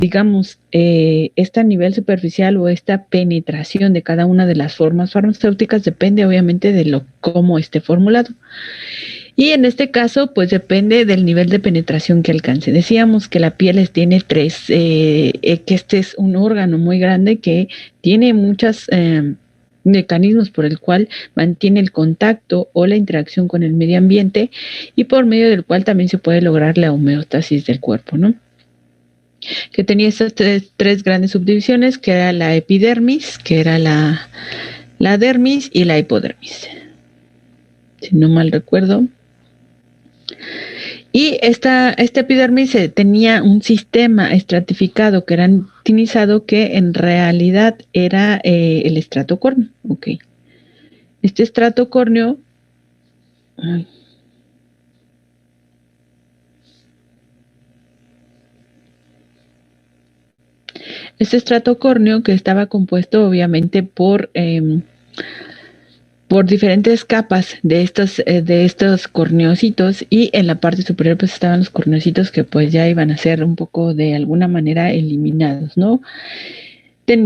digamos, este nivel superficial o esta penetración de cada una de las formas farmacéuticas depende obviamente de cómo esté formulado. Y en este caso, pues depende del nivel de penetración que alcance. Decíamos que la piel tiene tres, que este es un órgano muy grande que tiene muchos mecanismos por el cual mantiene el contacto o la interacción con el medio ambiente y por medio del cual también se puede lograr la homeostasis del cuerpo, ¿no? Que tenía estas tres grandes subdivisiones, que era la epidermis, que era la dermis y la hipodermis, si no mal recuerdo. Y esta epidermis tenía un sistema estratificado queratinizado que en realidad era el estrato córneo. Okay. Este estrato córneo... Este estrato córneo que estaba compuesto obviamente por diferentes capas de estos corneocitos, y en la parte superior pues estaban los corneocitos que pues ya iban a ser un poco de alguna manera eliminados, ¿no?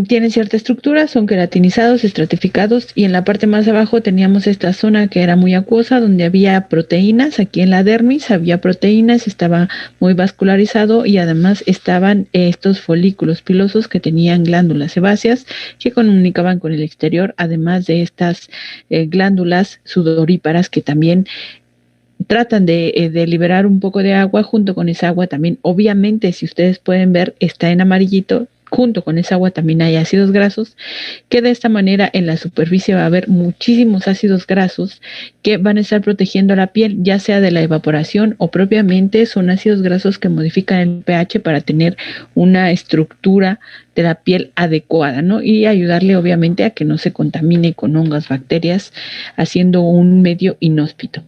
Tienen cierta estructura, son queratinizados, estratificados, y en la parte más abajo teníamos esta zona que era muy acuosa, donde había proteínas. Aquí en la dermis había proteínas, estaba muy vascularizado, y además estaban estos folículos pilosos que tenían glándulas sebáceas que comunicaban con el exterior, además de estas glándulas sudoríparas que también tratan de liberar un poco de agua. Junto con esa agua también, obviamente, si ustedes pueden ver, está en amarillito. Junto con esa agua también hay ácidos grasos, que de esta manera en la superficie va a haber muchísimos ácidos grasos que van a estar protegiendo la piel, ya sea de la evaporación o propiamente son ácidos grasos que modifican el pH para tener una estructura de la piel adecuada, ¿no? Y ayudarle obviamente a que no se contamine con hongos, bacterias, haciendo un medio inhóspito.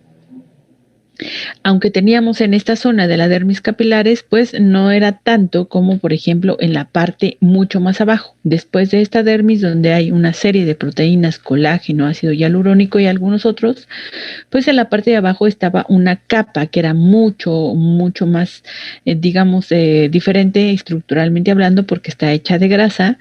Aunque teníamos en esta zona de la dermis capilares, pues no era tanto como, por ejemplo, en la parte mucho más abajo. Después de esta dermis, donde hay una serie de proteínas, colágeno, ácido hialurónico y algunos otros, pues en la parte de abajo estaba una capa que era mucho más, digamos, diferente estructuralmente hablando, porque está hecha de grasa,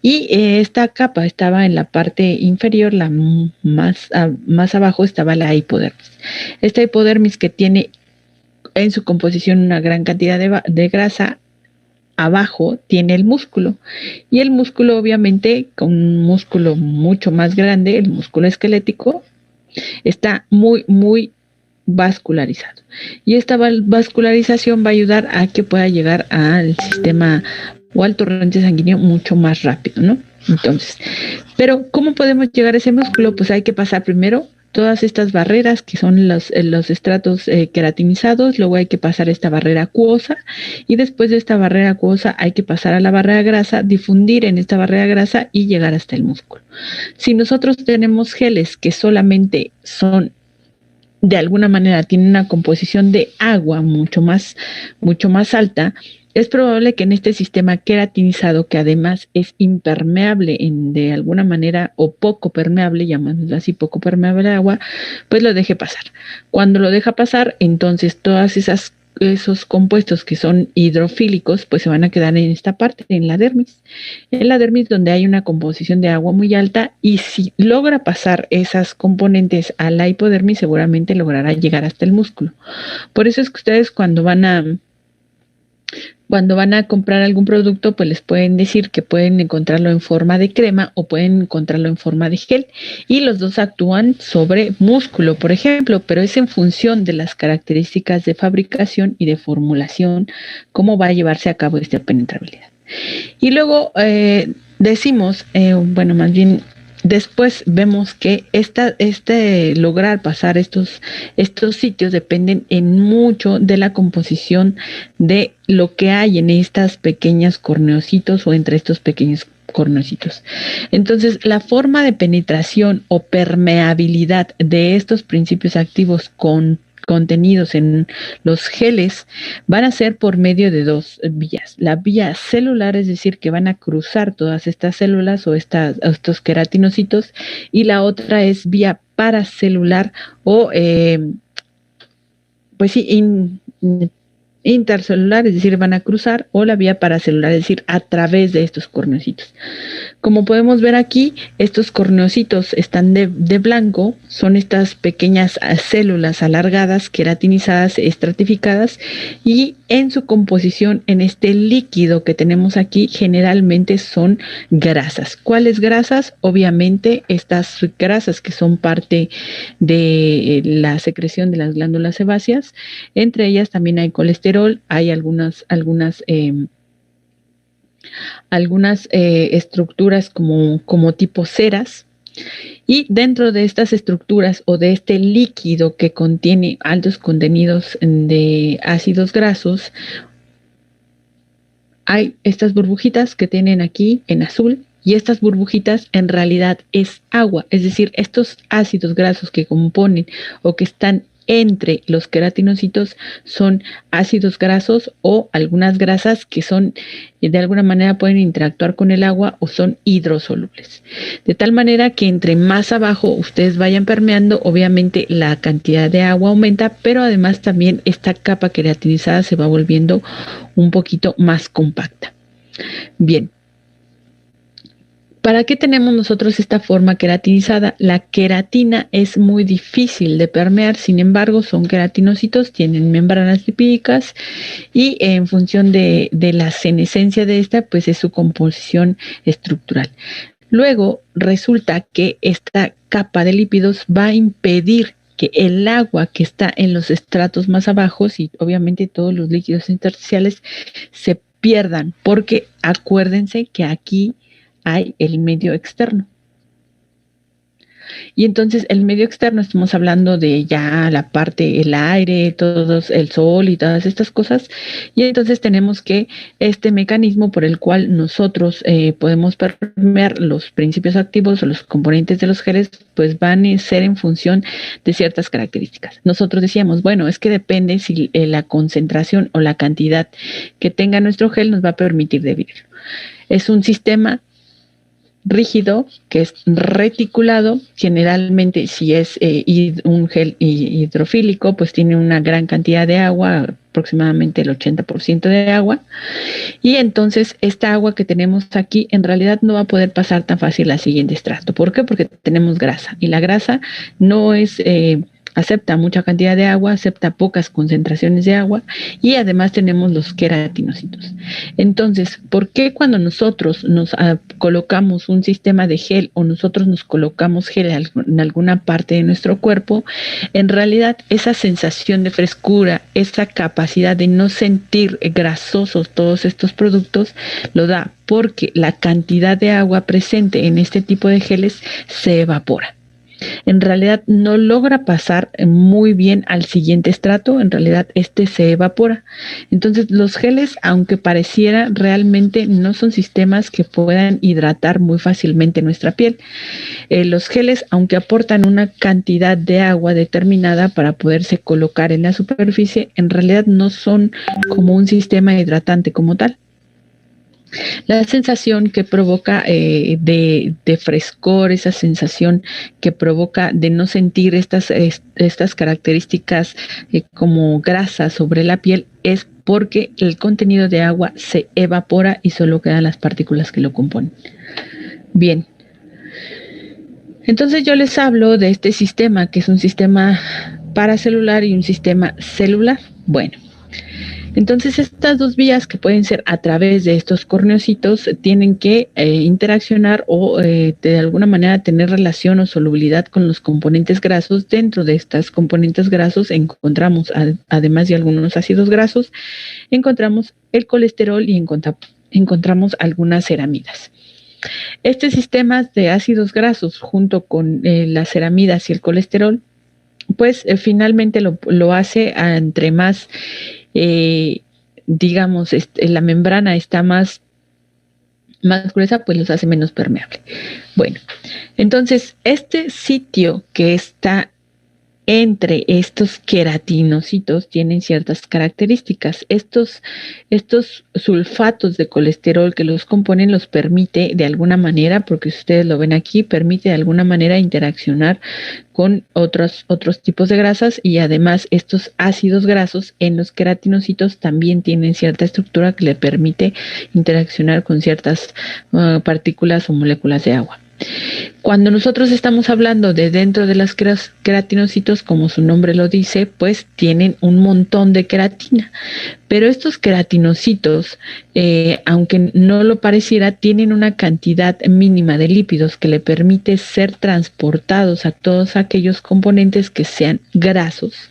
y esta capa estaba en la parte inferior, la más abajo estaba la hipodermis. Esta hipodermis, que tiene en su composición una gran cantidad de grasa, abajo tiene el músculo, y el músculo obviamente, con un músculo mucho más grande, el músculo esquelético, está muy vascularizado, y esta vascularización va a ayudar a que pueda llegar al sistema o al torrente sanguíneo mucho más rápido, ¿no? Entonces, pero ¿cómo podemos llegar a ese músculo? Pues hay que pasar primero todas estas barreras que son los estratos queratinizados, luego hay que pasar esta barrera acuosa, y después de esta barrera acuosa hay que pasar a la barrera grasa, difundir en esta barrera grasa y llegar hasta el músculo. Si nosotros tenemos geles que solamente son, de alguna manera, tienen una composición de agua mucho más alta, es probable que en este sistema queratinizado, que además es impermeable de alguna manera, o poco permeable, llamándolo así, poco permeable al agua, pues lo deje pasar. Cuando lo deja pasar, entonces todas esos compuestos que son hidrofílicos, pues se van a quedar en esta parte, en la dermis donde hay una composición de agua muy alta, y si logra pasar esas componentes a la hipodermis, seguramente logrará llegar hasta el músculo. Por eso es que ustedes cuando van a comprar algún producto, pues les pueden decir que pueden encontrarlo en forma de crema o pueden encontrarlo en forma de gel, y los dos actúan sobre músculo, por ejemplo, pero es en función de las características de fabricación y de formulación cómo va a llevarse a cabo esta penetrabilidad. Y luego decimos, bueno, más bien después vemos que lograr pasar estos sitios dependen en mucho de la composición de lo que hay en estas pequeñas corneocitos o entre estos pequeños corneocitos. Entonces, la forma de penetración o permeabilidad de estos principios activos contenidos en los geles van a ser por medio de dos vías. La vía celular, es decir, que van a cruzar todas estas células o estos queratinocitos, y la otra es vía paracelular o pues sí, intercelular, es decir, van a cruzar, o la vía paracelular, es decir, a través de estos corneocitos. Como podemos ver aquí, estos corneocitos están de blanco, son estas pequeñas células alargadas, queratinizadas, estratificadas, y en su composición, en este líquido que tenemos aquí, generalmente son grasas. ¿Cuáles grasas? Obviamente estas grasas que son parte de la secreción de las glándulas sebáceas. Entre ellas también hay colesterol, hay algunas estructuras como tipo ceras, y dentro de estas estructuras o de este líquido que contiene altos contenidos de ácidos grasos, hay estas burbujitas que tienen aquí en azul, y estas burbujitas en realidad es agua, es decir, estos ácidos grasos que componen o que están entre los queratinocitos son ácidos grasos o algunas grasas que son, de alguna manera pueden interactuar con el agua o son hidrosolubles. De tal manera que entre más abajo ustedes vayan permeando, obviamente la cantidad de agua aumenta, pero además también esta capa queratinizada se va volviendo un poquito más compacta. Bien. ¿Para qué tenemos nosotros esta forma queratinizada? La queratina es muy difícil de permear, sin embargo son queratinocitos, tienen membranas lipídicas, y en función de la senescencia de esta, pues es su composición estructural. Luego resulta que esta capa de lípidos va a impedir que el agua que está en los estratos más bajos y obviamente todos los líquidos intersticiales se pierdan, porque acuérdense que aquí hay el medio externo. Y entonces el medio externo, estamos hablando de ya la parte, el aire, todos, el sol y todas estas cosas. Y entonces tenemos que este mecanismo por el cual nosotros podemos permear los principios activos o los componentes de los geles, pues van a ser en función de ciertas características. Nosotros decíamos, bueno, es que depende si la concentración o la cantidad que tenga nuestro gel nos va a permitir dividirlo. Es un sistema rígido, que es reticulado. Generalmente si es un gel hidrofílico, pues tiene una gran cantidad de agua, aproximadamente el 80% de agua, y entonces esta agua que tenemos aquí en realidad no va a poder pasar tan fácil al siguiente estrato. ¿Por qué? Porque tenemos grasa, y la grasa no es acepta mucha cantidad de agua, acepta pocas concentraciones de agua, y además tenemos los queratinocitos. Entonces, ¿por qué cuando nosotros nos colocamos un sistema de gel o nosotros nos colocamos gel en alguna parte de nuestro cuerpo, en realidad esa sensación de frescura, esa capacidad de no sentir grasosos todos estos productos, lo da porque la cantidad de agua presente en este tipo de geles se evapora? En realidad no logra pasar muy bien al siguiente estrato, en realidad este se evapora. Entonces los geles, aunque pareciera, realmente no son sistemas que puedan hidratar muy fácilmente nuestra piel. Los geles, aunque aportan una cantidad de agua determinada para poderse colocar en la superficie, en realidad no son como un sistema hidratante como tal. La sensación que provoca de frescor, esa sensación que provoca de no sentir estas características como grasa sobre la piel, es porque el contenido de agua se evapora y solo quedan las partículas que lo componen. Bien. Entonces yo les hablo de este sistema, que es un sistema paracelular y un sistema celular. Bueno. Entonces estas dos vías, que pueden ser a través de estos corneocitos, tienen que interaccionar o de alguna manera tener relación o solubilidad con los componentes grasos. Dentro de estos componentes grasos encontramos, además de algunos ácidos grasos, encontramos el colesterol y encontramos algunas ceramidas. Este sistema de ácidos grasos junto con las ceramidas y el colesterol, pues finalmente lo hace entre más digamos, la membrana está más gruesa, pues los hace menos permeable. Bueno, entonces este sitio que está entre estos queratinocitos tienen ciertas características. Estos sulfatos de colesterol que los componen los permite de alguna manera, porque si ustedes lo ven aquí, permite de alguna manera interaccionar con otros tipos de grasas, y además estos ácidos grasos en los queratinocitos también tienen cierta estructura que le permite interaccionar con ciertas partículas o moléculas de agua. Cuando nosotros estamos hablando de dentro de los queratinocitos, como su nombre lo dice, pues tienen un montón de queratina. Pero estos queratinocitos, aunque no lo pareciera, tienen una cantidad mínima de lípidos que le permite ser transportados a todos aquellos componentes que sean grasos.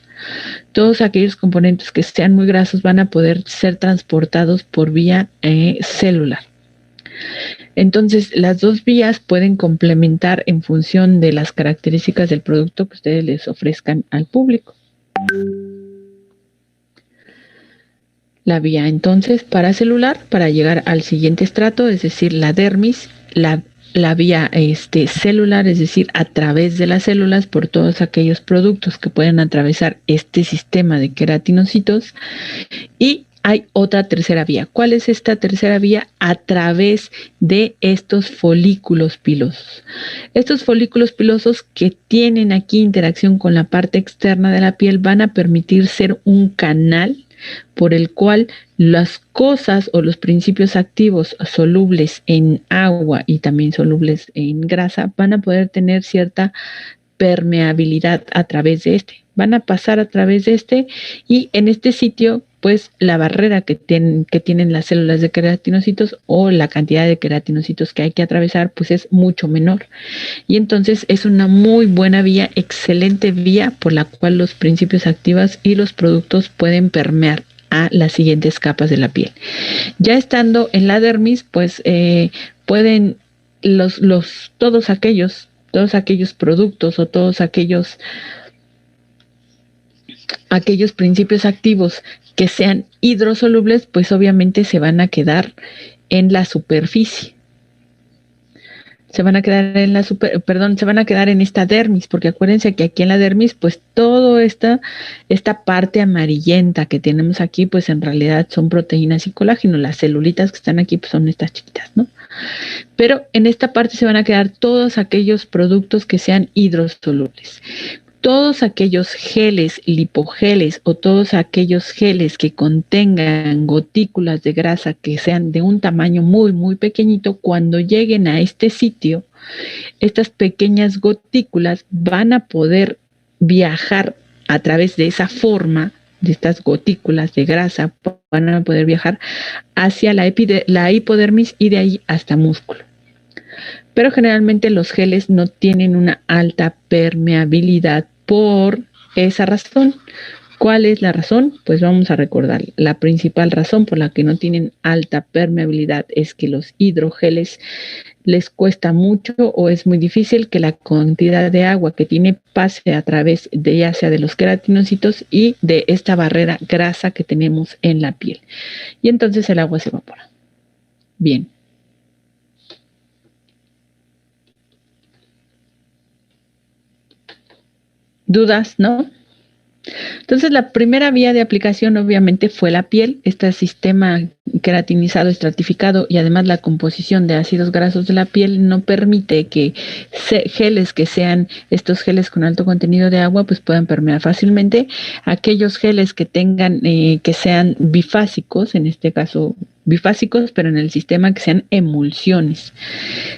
Todos aquellos componentes que sean muy grasos van a poder ser transportados por vía celular. Entonces, las dos vías pueden complementar en función de las características del producto que ustedes les ofrezcan al público. La vía entonces paracelular para llegar al siguiente estrato, es decir, la dermis, la vía celular, es decir, a través de las células por todos aquellos productos que pueden atravesar este sistema de queratinocitos, y hay otra tercera vía. ¿Cuál es esta tercera vía? A través de estos folículos pilosos. Estos folículos pilosos que tienen aquí interacción con la parte externa de la piel van a permitir ser un canal por el cual las cosas o los principios activos solubles en agua y también solubles en grasa van a poder tener cierta permeabilidad a través de van a pasar a través de y en este sitio pues la barrera que tienen las células de queratinocitos o la cantidad de queratinocitos que hay que atravesar pues es mucho menor, y entonces es una muy buena vía, excelente vía por la cual los principios activos y los productos pueden permear a las siguientes capas de la piel. Ya estando en la dermis pues pueden todos aquellos productos o todos aquellos principios activos que sean hidrosolubles, pues obviamente se van a quedar en la superficie. Se van a quedar en esta dermis, porque acuérdense que aquí en la dermis, pues toda esta parte amarillenta que tenemos aquí, pues en realidad son proteínas y colágeno. Las celulitas que están aquí pues son estas chiquitas, ¿no? Pero en esta parte se van a quedar todos aquellos productos que sean hidrosolubles. Todos aquellos geles, lipogeles o todos aquellos geles que contengan gotículas de grasa que sean de un tamaño muy, muy pequeñito, cuando lleguen a este sitio, estas pequeñas gotículas van a poder viajar a través de esa forma, de estas gotículas de grasa, van a poder viajar hacia la hipodermis y de ahí hasta músculo. Pero generalmente los geles no tienen una alta permeabilidad por esa razón. ¿Cuál es la razón? Pues vamos a recordar. La principal razón por la que no tienen alta permeabilidad es que los hidrogeles les cuesta mucho o es muy difícil que la cantidad de agua que tiene pase a través de ya sea de los queratinocitos y de esta barrera grasa que tenemos en la piel. Y entonces el agua se evapora. Bien. ¿Dudas, no? Entonces, la primera vía de aplicación obviamente fue la piel, este sistema queratinizado, estratificado, y además la composición de ácidos grasos de la piel no permite que geles que sean estos geles con alto contenido de agua pues puedan permear fácilmente. Aquellos geles que tengan, que sean bifásicos, en este caso bifásicos, pero en el sistema que sean emulsiones,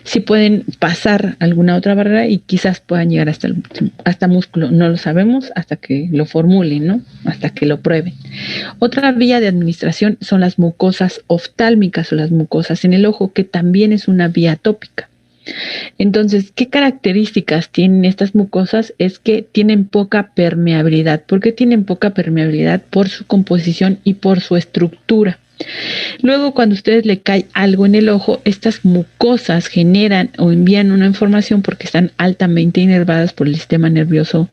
sí pueden pasar alguna otra barrera y quizás puedan llegar hasta músculo. No lo sabemos hasta que lo formulen, ¿no? Hasta que lo prueben. Otra vía de administración son las mucosas oftálmicas o las mucosas en el ojo, que también es una vía tópica. Entonces, ¿qué características tienen estas mucosas? Es que tienen poca permeabilidad. ¿Por qué tienen poca permeabilidad? Por su composición y por su estructura. Luego, cuando a ustedes le cae algo en el ojo, estas mucosas generan o envían una información porque están altamente inervadas por el sistema nervioso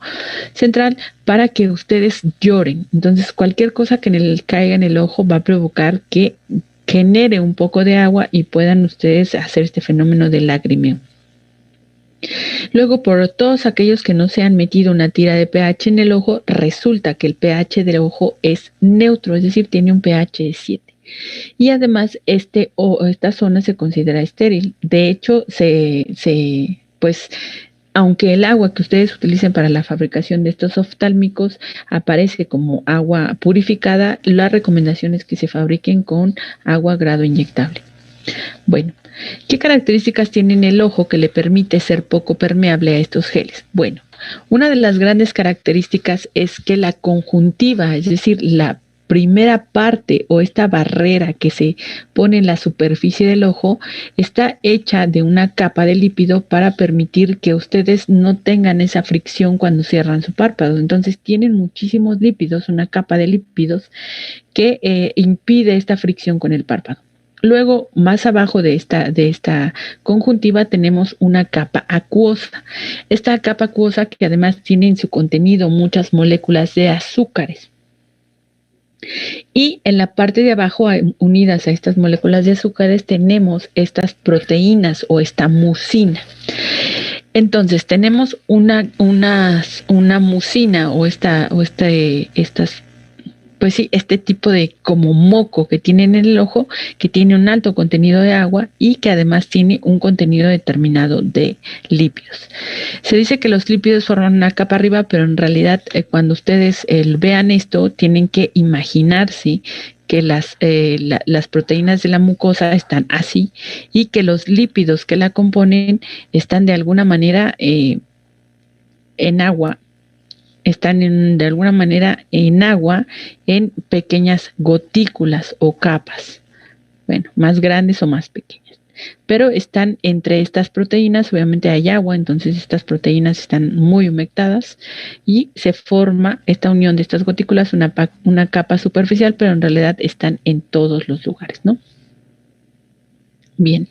central para que ustedes lloren. Entonces, cualquier cosa que caiga en el ojo va a provocar que genere un poco de agua y puedan ustedes hacer este fenómeno de lagrimeo. Luego, por todos aquellos que no se han metido una tira de pH en el ojo, resulta que el pH del ojo es neutro, es decir, tiene un pH de 7. Y además, esta zona se considera estéril. De hecho, pues, aunque el agua que ustedes utilicen para la fabricación de estos oftálmicos aparece como agua purificada, la recomendación es que se fabriquen con agua grado inyectable. Bueno, ¿qué características tiene el ojo que le permite ser poco permeable a estos geles? Bueno, una de las grandes características es que la conjuntiva, es decir, la primera parte o esta barrera que se pone en la superficie del ojo está hecha de una capa de lípido para permitir que ustedes no tengan esa fricción cuando cierran su párpado. Entonces tienen muchísimos lípidos, una capa de lípidos que impide esta fricción con el párpado. Luego, más abajo de esta conjuntiva tenemos una capa acuosa. Esta capa acuosa que además tiene en su contenido muchas moléculas de azúcares. Y en la parte de abajo, unidas a estas moléculas de azúcares, tenemos estas proteínas o esta mucina. Entonces, tenemos una mucina o estas pues sí, este tipo de como moco que tienen en el ojo, que tiene un alto contenido de agua y que además tiene un contenido determinado de lípidos. Se dice que los lípidos forman una capa arriba, pero en realidad cuando ustedes vean esto, tienen que imaginarse que las proteínas de la mucosa están así y que los lípidos que la componen están de alguna manera en agua, están de alguna manera en agua en pequeñas gotículas o capas, bueno, más grandes o más pequeñas, pero están entre estas proteínas. Obviamente hay agua, entonces estas proteínas están muy humectadas y se forma esta unión de estas gotículas, una capa superficial, pero en realidad están en todos los lugares, ¿no? Bien.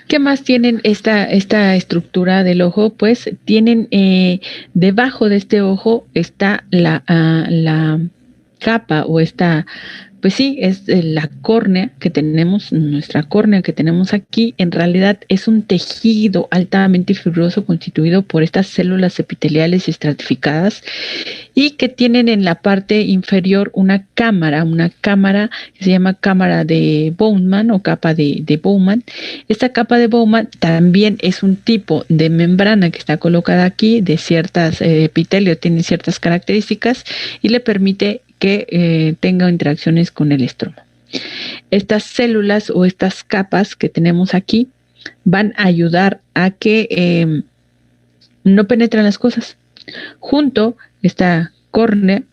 ¿Qué más tienen esta estructura del ojo? Pues tienen debajo de este ojo está la capa o esta, pues sí, es la córnea que tenemos, nuestra córnea que tenemos aquí, en realidad es un tejido altamente fibroso constituido por estas células epiteliales estratificadas y que tienen en la parte inferior una cámara que se llama cámara de Bowman o capa de Bowman. Esta capa de Bowman también es un tipo de membrana que está colocada aquí, de ciertas epitelio, tiene ciertas características y le permite que tenga interacciones con el estroma. Estas células o estas capas que tenemos aquí van a ayudar a que no penetren las cosas. Junto esta córnea,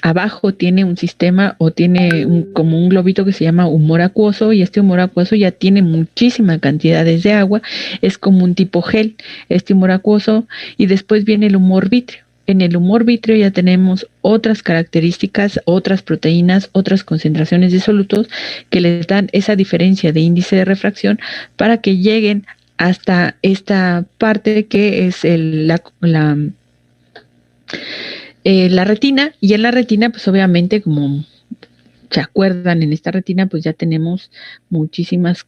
abajo tiene un sistema o tiene como un globito que se llama humor acuoso, y este humor acuoso ya tiene muchísimas cantidades de agua, es como un tipo gel, este humor acuoso, y después viene el humor vítreo. En el humor vítreo ya tenemos otras características, otras proteínas, otras concentraciones de solutos que les dan esa diferencia de índice de refracción para que lleguen hasta esta parte que es la retina. Y en la retina, pues obviamente, como se acuerdan, en esta retina pues ya tenemos muchísimas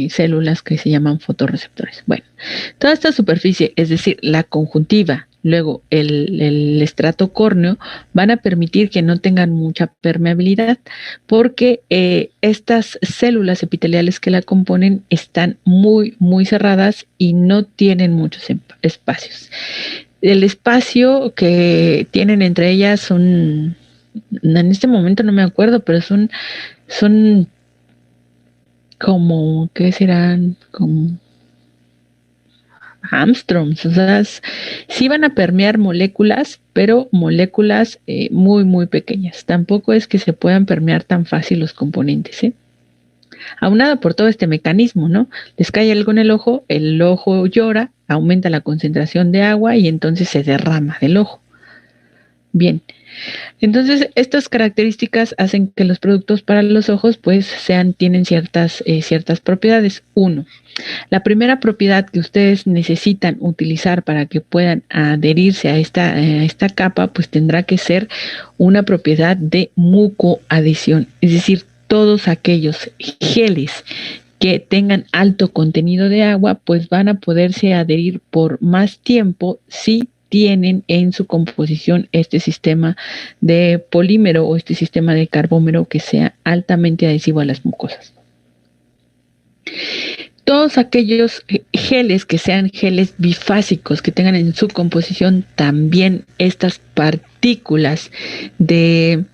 células que se llaman fotorreceptores. Bueno, toda esta superficie, es decir, la conjuntiva, luego el estrato córneo, van a permitir que no tengan mucha permeabilidad porque estas células epiteliales que la componen están muy, muy cerradas y no tienen muchos espacios. El espacio que tienen entre ellas son, en este momento no me acuerdo, pero son como, ¿qué serán? Como Armstrongs, o sea, sí van a permear moléculas, pero moléculas muy, muy pequeñas. Tampoco es que se puedan permear tan fácil los componentes, ¿eh? Aunado por todo este mecanismo, ¿no? Les cae algo en el ojo llora, aumenta la concentración de agua y entonces se derrama del ojo. Bien, entonces estas características hacen que los productos para los ojos pues tienen ciertas propiedades. Uno, la primera propiedad que ustedes necesitan utilizar para que puedan adherirse a esta capa pues tendrá que ser una propiedad de mucoadhesión, es decir, todos aquellos geles que tengan alto contenido de agua, pues van a poderse adherir por más tiempo si tienen en su composición este sistema de polímero o este sistema de carbómero que sea altamente adhesivo a las mucosas. Todos aquellos geles que sean geles bifásicos, que tengan en su composición también estas partículas de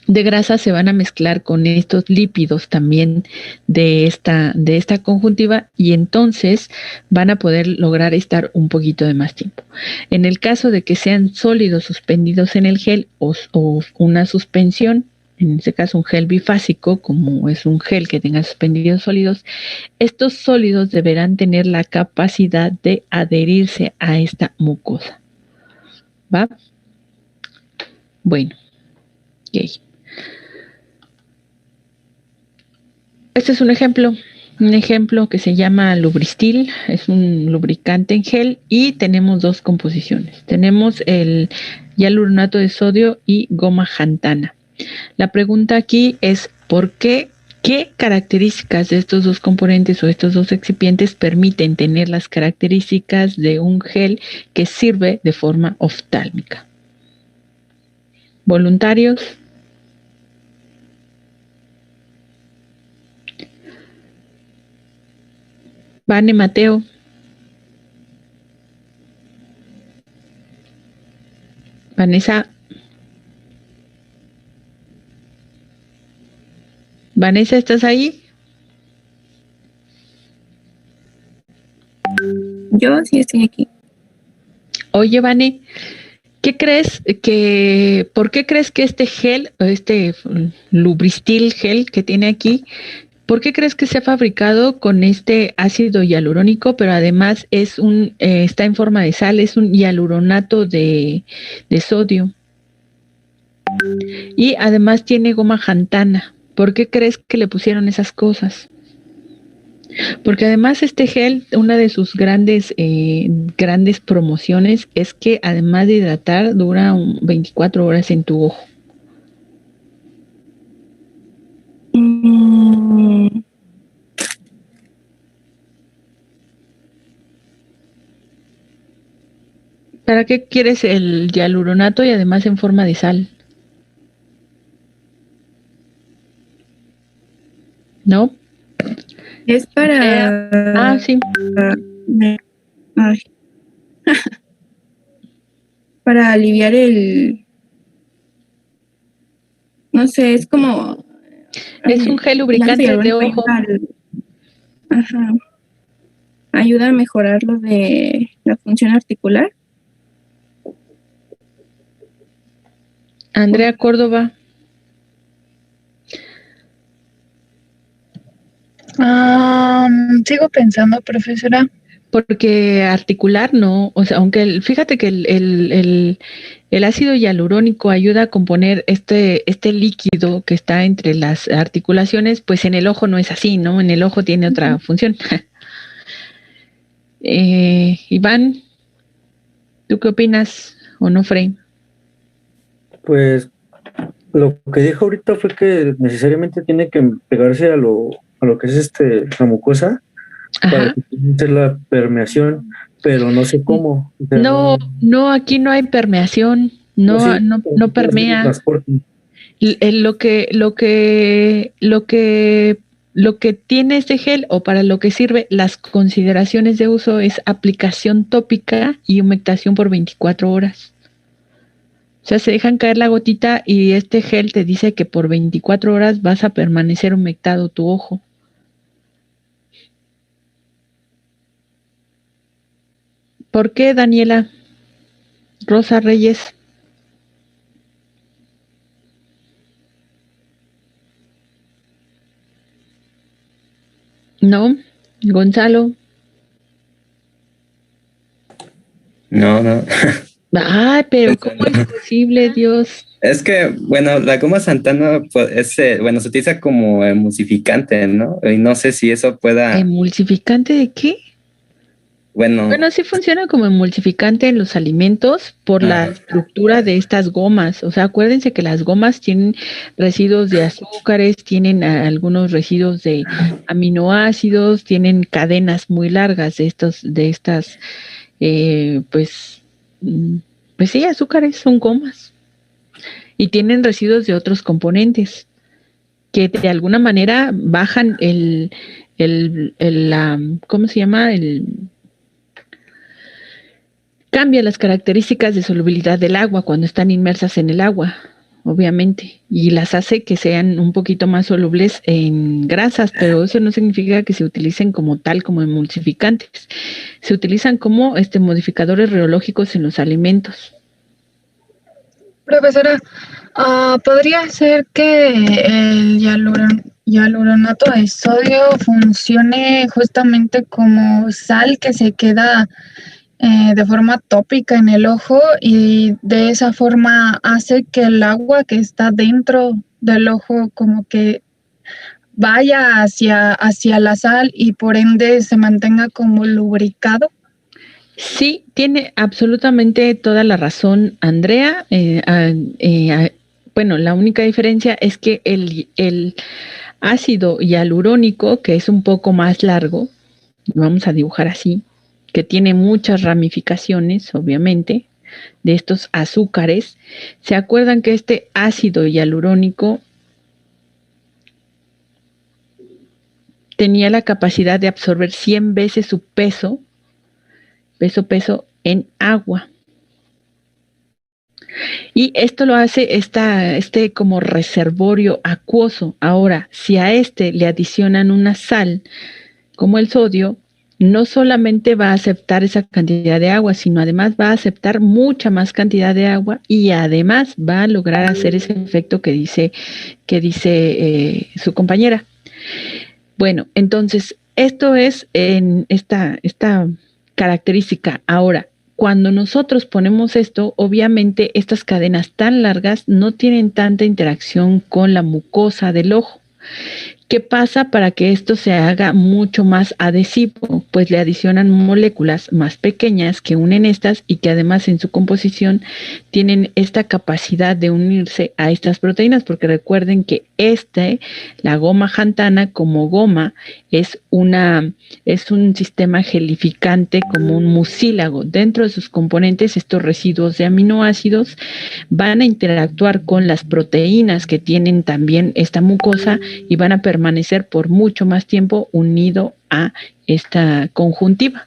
grasa, se van a mezclar con estos lípidos también de esta conjuntiva, y entonces van a poder lograr estar un poquito de más tiempo. En el caso de que sean sólidos suspendidos en el gel o una suspensión, en este caso un gel bifásico, como es un gel que tenga suspendidos sólidos, estos sólidos deberán tener la capacidad de adherirse a esta mucosa. ¿Va? Bueno. Okay. Este es un ejemplo que se llama Lubristil, es un lubricante en gel y tenemos dos composiciones. Tenemos el hialuronato de sodio y goma xanthana. La pregunta aquí es ¿por qué? ¿Qué características de estos dos componentes o estos dos excipientes permiten tener las características de un gel que sirve de forma oftálmica? ¿Voluntarios? Vane, Mateo. Vanessa. Vanessa, ¿estás ahí? Yo sí estoy aquí. Oye, Vane, ¿por qué crees que este gel, este Lubristil gel que tiene aquí, ¿por qué crees que se ha fabricado con este ácido hialurónico, pero además está en forma de sal, es un hialuronato de sodio? Y además tiene goma xanthana. ¿Por qué crees que le pusieron esas cosas? Porque además este gel, una de sus grandes promociones es que además de hidratar, dura 24 horas en tu ojo. ¿Para qué quieres el hialuronato y además en forma de sal? ¿No? Es para... sí. Para aliviar no sé, es como... Es un gel lubricante de ojo. Ajá. Ayuda a mejorar lo de la función articular. Andrea Córdoba. Sigo pensando, profesora. Porque articular no, o sea, aunque fíjate que el ácido hialurónico ayuda a componer este líquido que está entre las articulaciones, pues en el ojo no es así, ¿no? En el ojo tiene otra función. Iván, ¿tú qué opinas, Onofre? Pues lo que dijo ahorita fue que necesariamente tiene que pegarse a lo que es la mucosa. Ajá. Para que hacer la permeación, pero no sé cómo. O sea, no, aquí no hay permeación, no permea. Lo que tiene este gel o para lo que sirve, las consideraciones de uso es aplicación tópica y humectación por 24 horas. O sea, se dejan caer la gotita y este gel te dice que por 24 horas vas a permanecer humectado tu ojo. ¿Por qué, Daniela? Rosa Reyes. ¿No? Gonzalo. No. Ay, pero ¿cómo es posible, Dios? Es que, bueno, la goma xanthana se utiliza como emulsificante, ¿no? Y no sé si eso pueda... ¿Emulsificante de qué? Bueno, Bueno, sí funciona como emulsificante en los alimentos por la estructura de estas gomas. O sea, acuérdense que las gomas tienen residuos de azúcares, tienen algunos residuos de aminoácidos, tienen cadenas muy largas de estas, pues, pues sí, azúcares son gomas y tienen residuos de otros componentes que de alguna manera bajan ¿cómo se llama? Cambia las características de solubilidad del agua cuando están inmersas en el agua, obviamente, y las hace que sean un poquito más solubles en grasas, pero eso no significa que se utilicen como tal, como emulsificantes. Se utilizan como modificadores reológicos en los alimentos. Profesora, ¿podría ser que el hialuronato de sodio funcione justamente como sal que se queda de forma tópica en el ojo y de esa forma hace que el agua que está dentro del ojo como que vaya hacia la sal y por ende se mantenga como lubricado? Sí, tiene absolutamente toda la razón, Andrea. Bueno, la única diferencia es que el ácido hialurónico, que es un poco más largo, vamos a dibujar así, que tiene muchas ramificaciones, obviamente, de estos azúcares. ¿Se acuerdan que este ácido hialurónico tenía la capacidad de absorber 100 veces su peso en agua? Y esto lo hace este como reservorio acuoso. Ahora, si a le adicionan una sal, como el sodio, no solamente va a aceptar esa cantidad de agua, sino además va a aceptar mucha más cantidad de agua y además va a lograr hacer ese efecto que dice su compañera. Bueno, entonces, esto es en esta característica. Ahora, cuando nosotros ponemos esto, obviamente estas cadenas tan largas no tienen tanta interacción con la mucosa del ojo. ¿Qué pasa para que esto se haga mucho más adhesivo? Pues le adicionan moléculas más pequeñas que unen estas y que además en su composición tienen esta capacidad de unirse a estas proteínas, porque recuerden que la goma xanthana como goma es un sistema gelificante como un mucílago. Dentro de sus componentes, estos residuos de aminoácidos van a interactuar con las proteínas que tienen también esta mucosa y van a permanecer por mucho más tiempo unido a esta conjuntiva.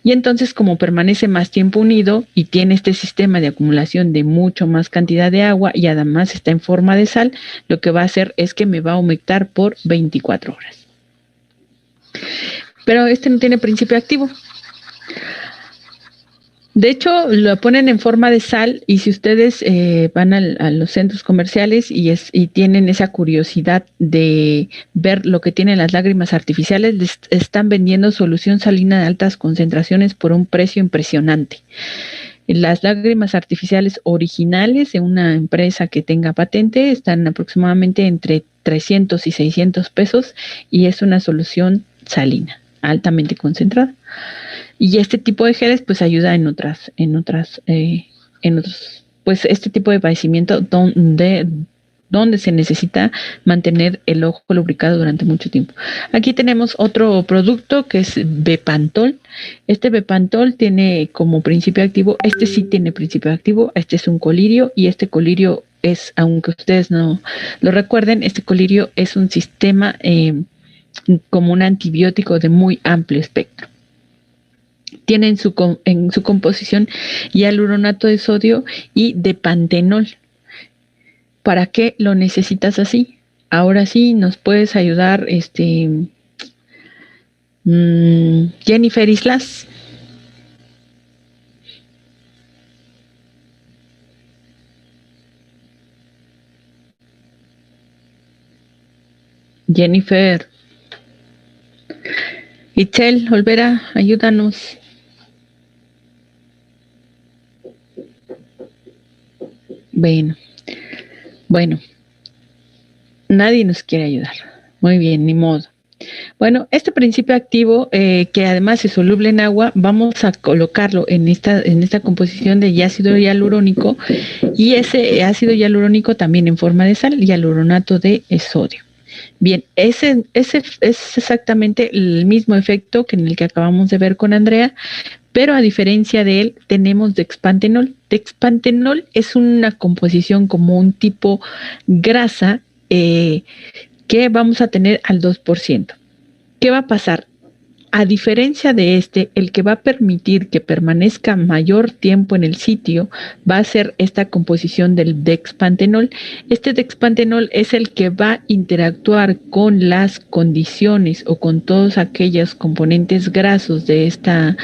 Y entonces, como permanece más tiempo unido y tiene este sistema de acumulación de mucho más cantidad de agua y además está en forma de sal, lo que va a hacer es que me va a humectar por 24 horas. Pero no tiene principio activo. De hecho, lo ponen en forma de sal y si ustedes van a los centros comerciales y tienen esa curiosidad de ver lo que tienen las lágrimas artificiales, les están vendiendo solución salina de altas concentraciones por un precio impresionante. Las lágrimas artificiales originales de una empresa que tenga patente están aproximadamente entre 300 y 600 pesos y es una solución salina, altamente concentrada. Y este tipo de geles pues ayuda en otros, pues este tipo de padecimiento donde se necesita mantener el ojo lubricado durante mucho tiempo. Aquí tenemos otro producto que es Bepantol. Este Bepantol tiene como principio activo, sí tiene principio activo, este es un colirio y este colirio es, aunque ustedes no lo recuerden, este colirio es un sistema como un antibiótico de muy amplio espectro. Tiene en su composición hialuronato de sodio y depantenol. ¿Para qué lo necesitas así? Ahora sí, nos puedes ayudar, Jennifer Islas. Jennifer. Itzel, Olvera, ayúdanos. Bueno, nadie nos quiere ayudar. Muy bien, ni modo. Bueno, este principio activo, que además es soluble en agua, vamos a colocarlo en esta composición de ácido hialurónico, y ese ácido hialurónico también en forma de sal, hialuronato de sodio. Bien, ese es exactamente el mismo efecto que en el que acabamos de ver con Andrea, pero a diferencia de él tenemos dexpantenol. Dexpantenol es una composición como un tipo grasa que vamos a tener al 2%. ¿Qué va a pasar? A diferencia de el que va a permitir que permanezca mayor tiempo en el sitio va a ser esta composición del dexpantenol. Este dexpantenol es el que va a interactuar con las condiciones o con todos aquellos componentes grasos de esta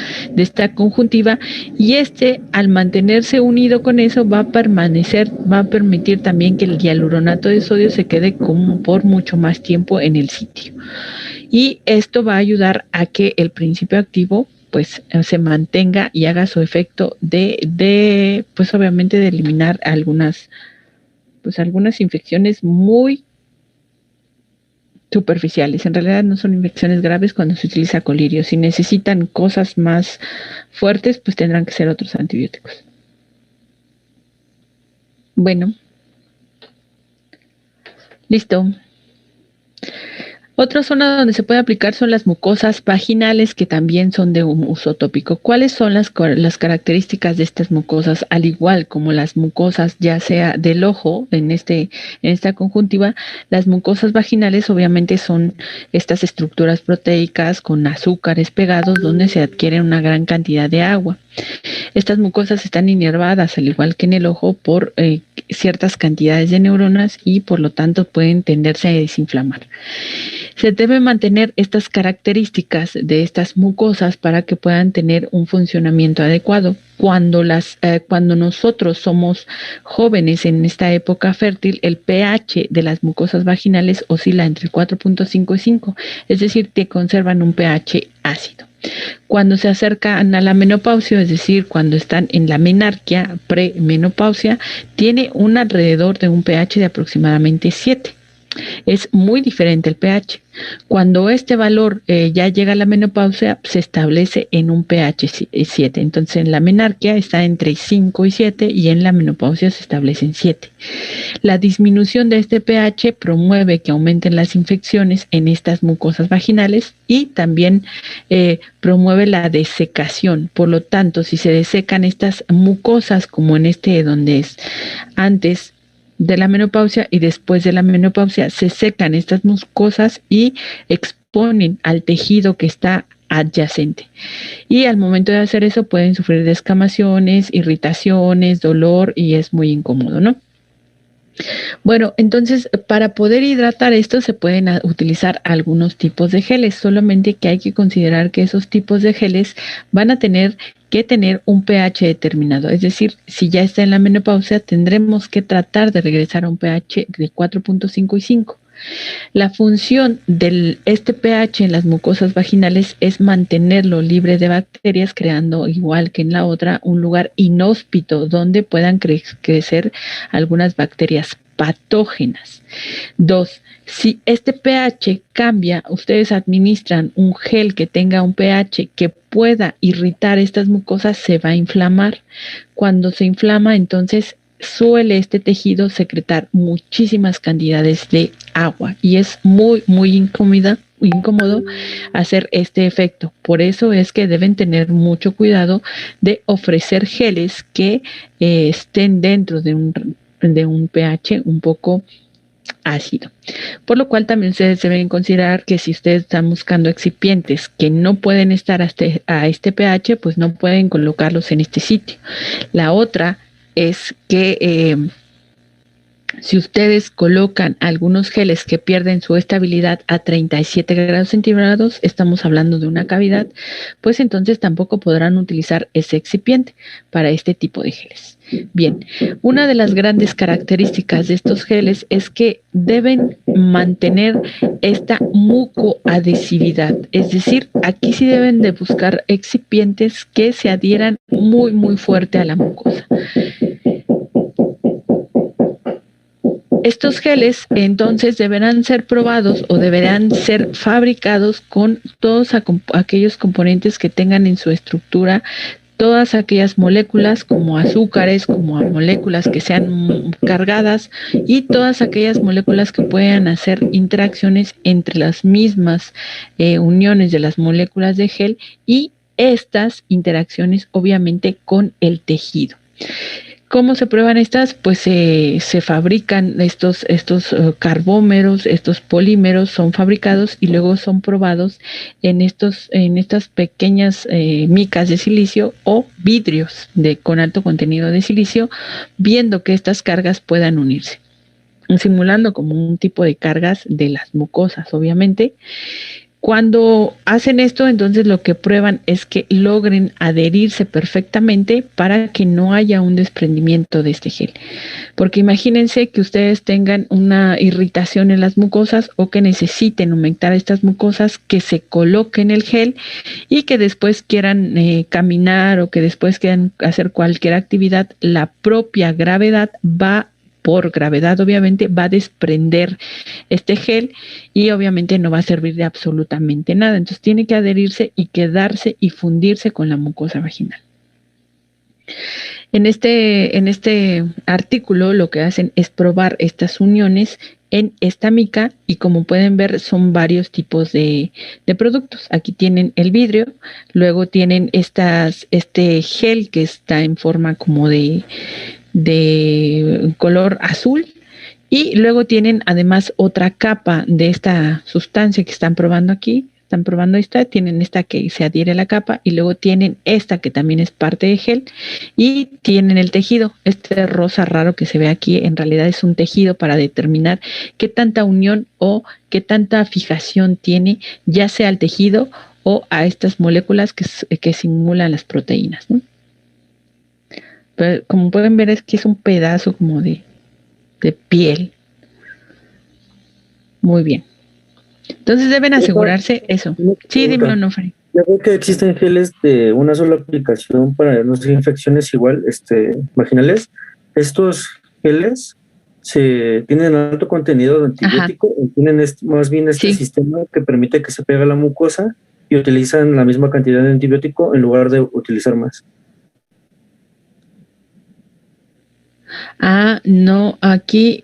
conjuntiva, y al mantenerse unido con eso va a permitir también que el hialuronato de sodio se quede por mucho más tiempo en el sitio. Y esto va a ayudar a que el principio activo pues se mantenga y haga su efecto pues obviamente de eliminar algunas infecciones muy superficiales. En realidad no son infecciones graves cuando se utiliza colirio. Si necesitan cosas más fuertes, pues tendrán que ser otros antibióticos. Bueno. Listo. Otra zona donde se puede aplicar son las mucosas vaginales, que también son de un uso tópico. ¿Cuáles son las características de estas mucosas? Al igual como las mucosas, ya sea del ojo, en esta conjuntiva, las mucosas vaginales obviamente son estas estructuras proteicas con azúcares pegados donde se adquiere una gran cantidad de agua. Estas mucosas están inervadas, al igual que en el ojo, por ciertas cantidades de neuronas, y por lo tanto pueden tenderse a desinflamar. Se deben mantener estas características de estas mucosas para que puedan tener un funcionamiento adecuado. Cuando nosotros somos jóvenes en esta época fértil, el pH de las mucosas vaginales oscila entre 4.5 y 5, es decir, que conservan un pH ácido. Cuando se acercan a la menopausia, es decir, cuando están en la menarquia, premenopausia, tiene alrededor de un pH de aproximadamente 7. Es muy diferente el pH. Cuando este valor ya llega a la menopausia, se establece en un pH 7. Entonces, en la menarquia está entre 5 y 7 y en la menopausia se establece en 7. La disminución de este pH promueve que aumenten las infecciones en estas mucosas vaginales y también promueve la desecación. Por lo tanto, si se desecan estas mucosas, como en donde es antes de la menopausia y después de la menopausia, se secan estas mucosas y exponen al tejido que está adyacente. Y al momento de hacer eso pueden sufrir descamaciones, irritaciones, dolor, y es muy incómodo, ¿no? Bueno, entonces para poder hidratar esto se pueden utilizar algunos tipos de geles, solamente que hay que considerar que esos tipos de geles van a tener que tener un pH determinado, es decir, si ya está en la menopausia tendremos que tratar de regresar a un pH de 4.5 y 5. La función de este pH en las mucosas vaginales es mantenerlo libre de bacterias, creando, igual que en la otra, un lugar inhóspito donde puedan crecer algunas bacterias patógenas. 2. Si este pH cambia, ustedes administran un gel que tenga un pH que pueda irritar estas mucosas, se va a inflamar. Cuando se inflama, entonces suele este tejido secretar muchísimas cantidades de agua y es muy, muy incómodo hacer este efecto. Por eso es que deben tener mucho cuidado de ofrecer geles que estén dentro de un pH un poco ácido. Por lo cual también ustedes deben considerar que si ustedes están buscando excipientes que no pueden estar a este pH, pues no pueden colocarlos en este sitio. La otra es que si ustedes colocan algunos geles que pierden su estabilidad a 37 grados centígrados, estamos hablando de una cavidad, pues entonces tampoco podrán utilizar ese excipiente para este tipo de geles. Bien, una de las grandes características de estos geles es que deben mantener esta mucoadhesividad, es decir, aquí sí deben de buscar excipientes que se adhieran muy, muy fuerte a la mucosa. Estos geles entonces deberán ser probados o deberán ser fabricados con todos aquellos componentes que tengan en su estructura todas aquellas moléculas como azúcares, como moléculas que sean cargadas y todas aquellas moléculas que puedan hacer interacciones entre las mismas uniones de las moléculas de gel y estas interacciones obviamente con el tejido. ¿Cómo se prueban estas? Pues se fabrican estos carbómeros, estos polímeros son fabricados y luego son probados en estas pequeñas micas de silicio o vidrios con alto contenido de silicio, viendo que estas cargas puedan unirse, simulando como un tipo de cargas de las mucosas, obviamente. Cuando hacen esto, entonces lo que prueban es que logren adherirse perfectamente para que no haya un desprendimiento de este gel. Porque imagínense que ustedes tengan una irritación en las mucosas o que necesiten humectar estas mucosas, que se coloquen el gel y que después quieran caminar o que después quieran hacer cualquier actividad, la propia gravedad por gravedad obviamente va a desprender este gel y obviamente no va a servir de absolutamente nada. Entonces tiene que adherirse y quedarse y fundirse con la mucosa vaginal. En este artículo lo que hacen es probar estas uniones en esta mica y como pueden ver son varios tipos de productos. Aquí tienen el vidrio, luego tienen este gel que está en forma como de color azul y luego tienen además otra capa de esta sustancia que están probando aquí. Están probando tienen esta que se adhiere a la capa y luego tienen esta que también es parte de gel y tienen el tejido. Este rosa raro que se ve aquí en realidad es un tejido para determinar qué tanta unión o qué tanta fijación tiene, ya sea al tejido o a estas moléculas que simulan las proteínas, ¿no? Pero como pueden ver es que es un pedazo como de piel. Muy bien. Entonces deben asegurarse eso. Sí, dime, Onofre. Ya veo que existen geles de una sola aplicación para, no sé, infecciones igual, vaginales. Estos geles tienen alto contenido de antibiótico y tienen más bien sistema que permite que se pegue a la mucosa y utilizan la misma cantidad de antibiótico en lugar de utilizar más. No, aquí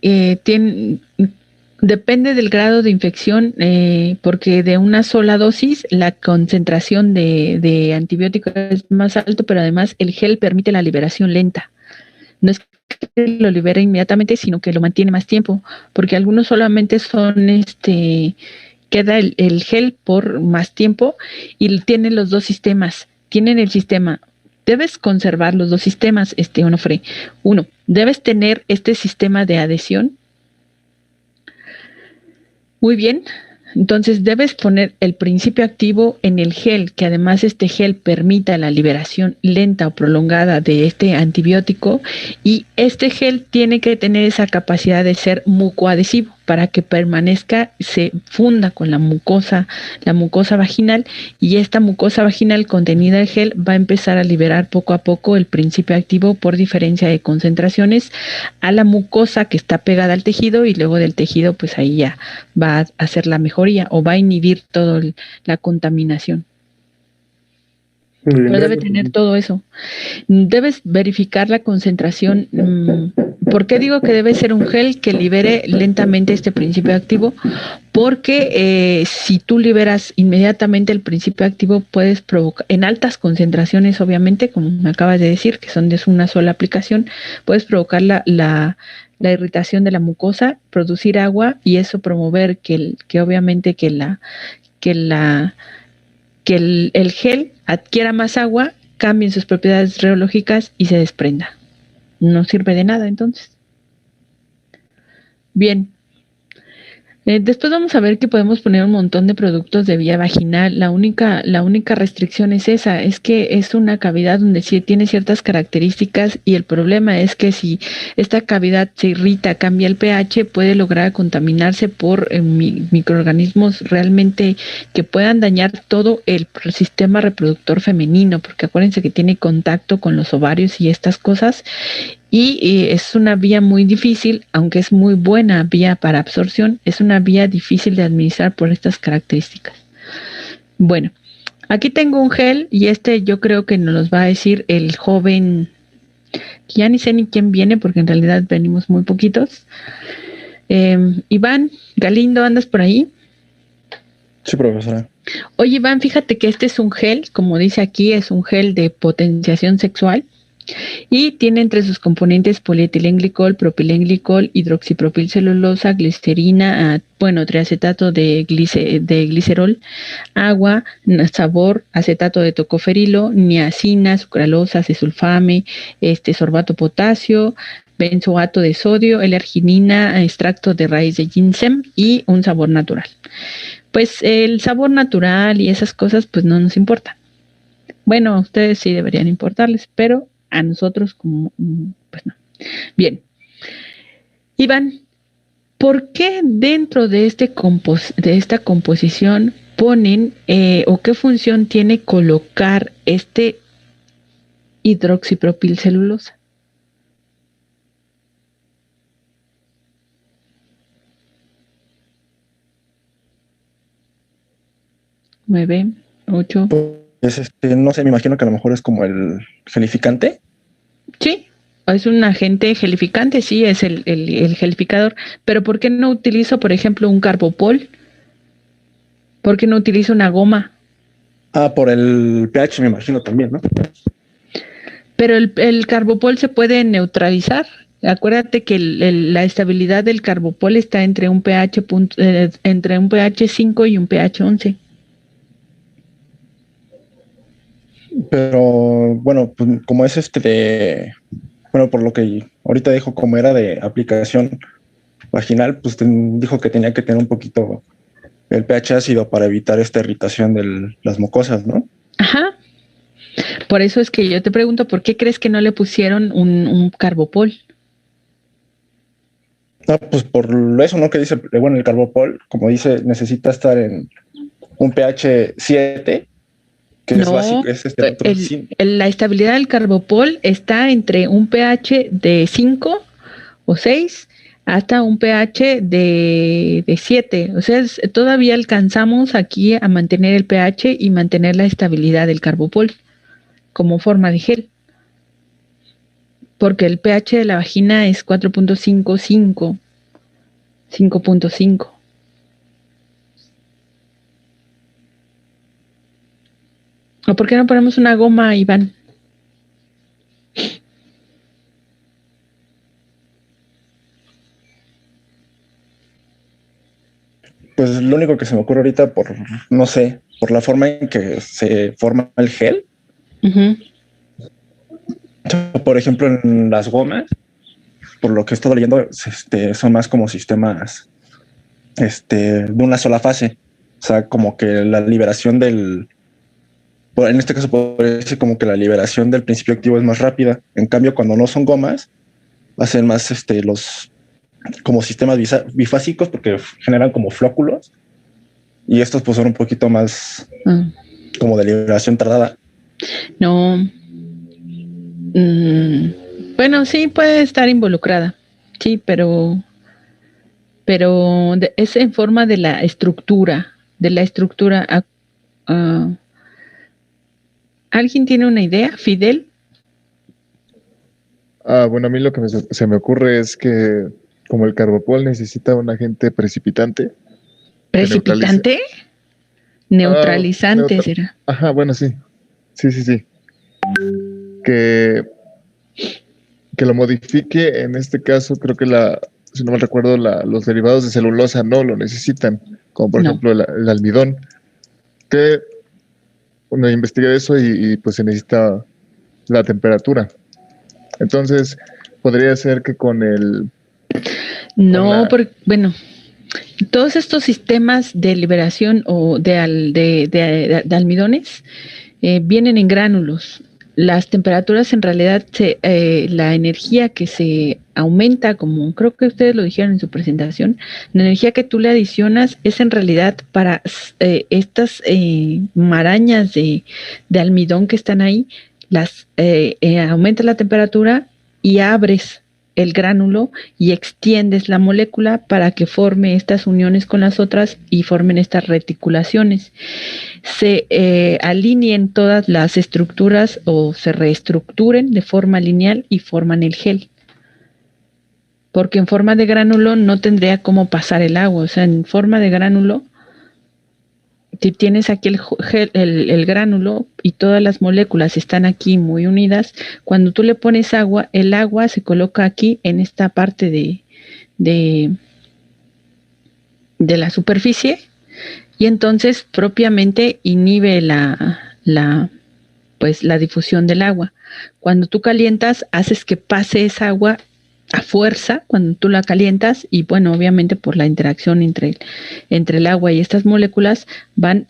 depende del grado de infección, porque de una sola dosis la concentración de antibiótico es más alto, pero además el gel permite la liberación lenta. No es que lo libere inmediatamente, sino que lo mantiene más tiempo, porque algunos solamente queda el gel por más tiempo y tienen los dos sistemas. Tienen el sistema. Debes conservar los dos sistemas, Onofre. Uno, debes tener este sistema de adhesión. Muy bien. Entonces debes poner el principio activo en el gel, que además este gel permita la liberación lenta o prolongada de este antibiótico, y este gel tiene que tener esa capacidad de ser mucoadhesivo para que permanezca, se funda con la mucosa vaginal, y esta mucosa vaginal contenida en gel va a empezar a liberar poco a poco el principio activo por diferencia de concentraciones a la mucosa que está pegada al tejido, y luego del tejido pues ahí ya va a hacer la mejoría o va a inhibir toda la contaminación. Pero debe tener todo eso. Debes verificar la concentración. ¿Por qué digo que debe ser un gel que libere lentamente este principio activo? Porque si tú liberas inmediatamente el principio activo, puedes provocar, en altas concentraciones, obviamente, como me acabas de decir, que son de una sola aplicación, puedes provocar la irritación de la mucosa, producir agua, y eso promover que obviamente el gel adquiera más agua, cambien sus propiedades reológicas y se desprenda. No sirve de nada, entonces. Bien. Después vamos a ver que podemos poner un montón de productos de vía vaginal. La única restricción es esa, es que es una cavidad donde sí tiene ciertas características, y el problema es que si esta cavidad se irrita, cambia el pH, puede lograr contaminarse por microorganismos realmente que puedan dañar todo el sistema reproductor femenino, porque acuérdense que tiene contacto con los ovarios y estas cosas. y es una vía muy difícil, aunque es muy buena vía para absorción, es una vía difícil de administrar por estas características. Bueno, aquí tengo un gel y yo creo que nos los va a decir el joven, que ya ni sé ni quién viene porque en realidad venimos muy poquitos. Iván Galindo, ¿andas por ahí? Sí, profesora. Oye, Iván, fíjate que este es un gel, como dice aquí, es un gel de potenciación sexual y tiene entre sus componentes polietilenglicol, propilenglicol, hidroxipropilcelulosa, glicerina, triacetato de glicerol, agua, sabor, acetato de tocoferilo, niacina, sucralosa, acesulfame, sorbato potasio, benzoato de sodio, L-arginina, extracto de raíz de ginseng y un sabor natural. Pues el sabor natural y esas cosas pues no nos importan. Bueno, a ustedes sí deberían importarles, pero a nosotros pues no. Bien. Iván, ¿por qué dentro de esta composición ponen o qué función tiene colocar hidroxipropilcelulosa? 9, 8. Pues no sé, me imagino que a lo mejor es como el gelificante. Sí, es un agente gelificante, sí, es el gelificador. Pero ¿por qué no utilizo, por ejemplo, un carbopol? ¿Por qué no utilizo una goma? Por el pH me imagino también, ¿no? Pero el carbopol se puede neutralizar. Acuérdate que la estabilidad del carbopol está entre un pH 5 y un pH 11. Pero bueno, pues como es por lo que ahorita dijo, como era de aplicación vaginal, pues dijo que tenía que tener un poquito el pH ácido para evitar esta irritación de las mucosas, ¿no? Ajá. Por eso es que yo te pregunto, ¿por qué crees que no le pusieron un carbopol? Pues por eso, ¿no? Que dice, bueno, el carbopol, como dice, necesita estar en un pH 7, que es básico, es la estabilidad del carbopol está entre un pH de 5 o 6 hasta un pH de 7. O sea, todavía alcanzamos aquí a mantener el pH y mantener la estabilidad del carbopol como forma de gel. Porque el pH de la vagina es 4.55, 5.5. ¿O por qué no ponemos una goma, Iván? Pues lo único que se me ocurre ahorita no sé, por la forma en que se forma el gel. Uh-huh. Por ejemplo, en las gomas, por lo que he estado leyendo, son más como sistemas de una sola fase. O sea, como que la liberación en este caso podría decir como que la liberación del principio activo es más rápida. En cambio, cuando no son gomas, hacen más los como sistemas bifásicos porque generan como flóculos y estos pues son un poquito más como de liberación tardada. No. Bueno, sí puede estar involucrada, sí, pero es en forma de la estructura. ¿Alguien tiene una idea, Fidel? Bueno, a mí lo que se me ocurre es que como el carbopol necesita un agente precipitante. ¿Precipitante? Neutralizante será. Ajá, bueno, sí. Sí. Que lo modifique, en este caso, creo que si no me recuerdo, los derivados de celulosa no lo necesitan, como por ejemplo el almidón. Que investigué eso y pues se necesita la temperatura. Entonces, podría ser que con el... No, bueno, todos estos sistemas de liberación o de almidones vienen en gránulos. Las temperaturas en realidad, la energía que se aumenta, como creo que ustedes lo dijeron en su presentación, la energía que tú le adicionas es en realidad para estas marañas de almidón que están ahí, aumenta la temperatura y abres el gránulo y extiendes la molécula para que forme estas uniones con las otras y formen estas reticulaciones. Se alineen todas las estructuras o se reestructuren de forma lineal y forman el gel. Porque en forma de gránulo no tendría cómo pasar el agua. O sea, en forma de gránulo, si tienes aquí el gránulo y todas las moléculas están aquí muy unidas, cuando tú le pones agua, el agua se coloca aquí en esta parte de la superficie y entonces propiamente inhibe la difusión del agua. Cuando tú calientas, haces que pase esa agua a fuerza cuando tú la calientas y bueno, obviamente por la interacción entre el agua y estas moléculas van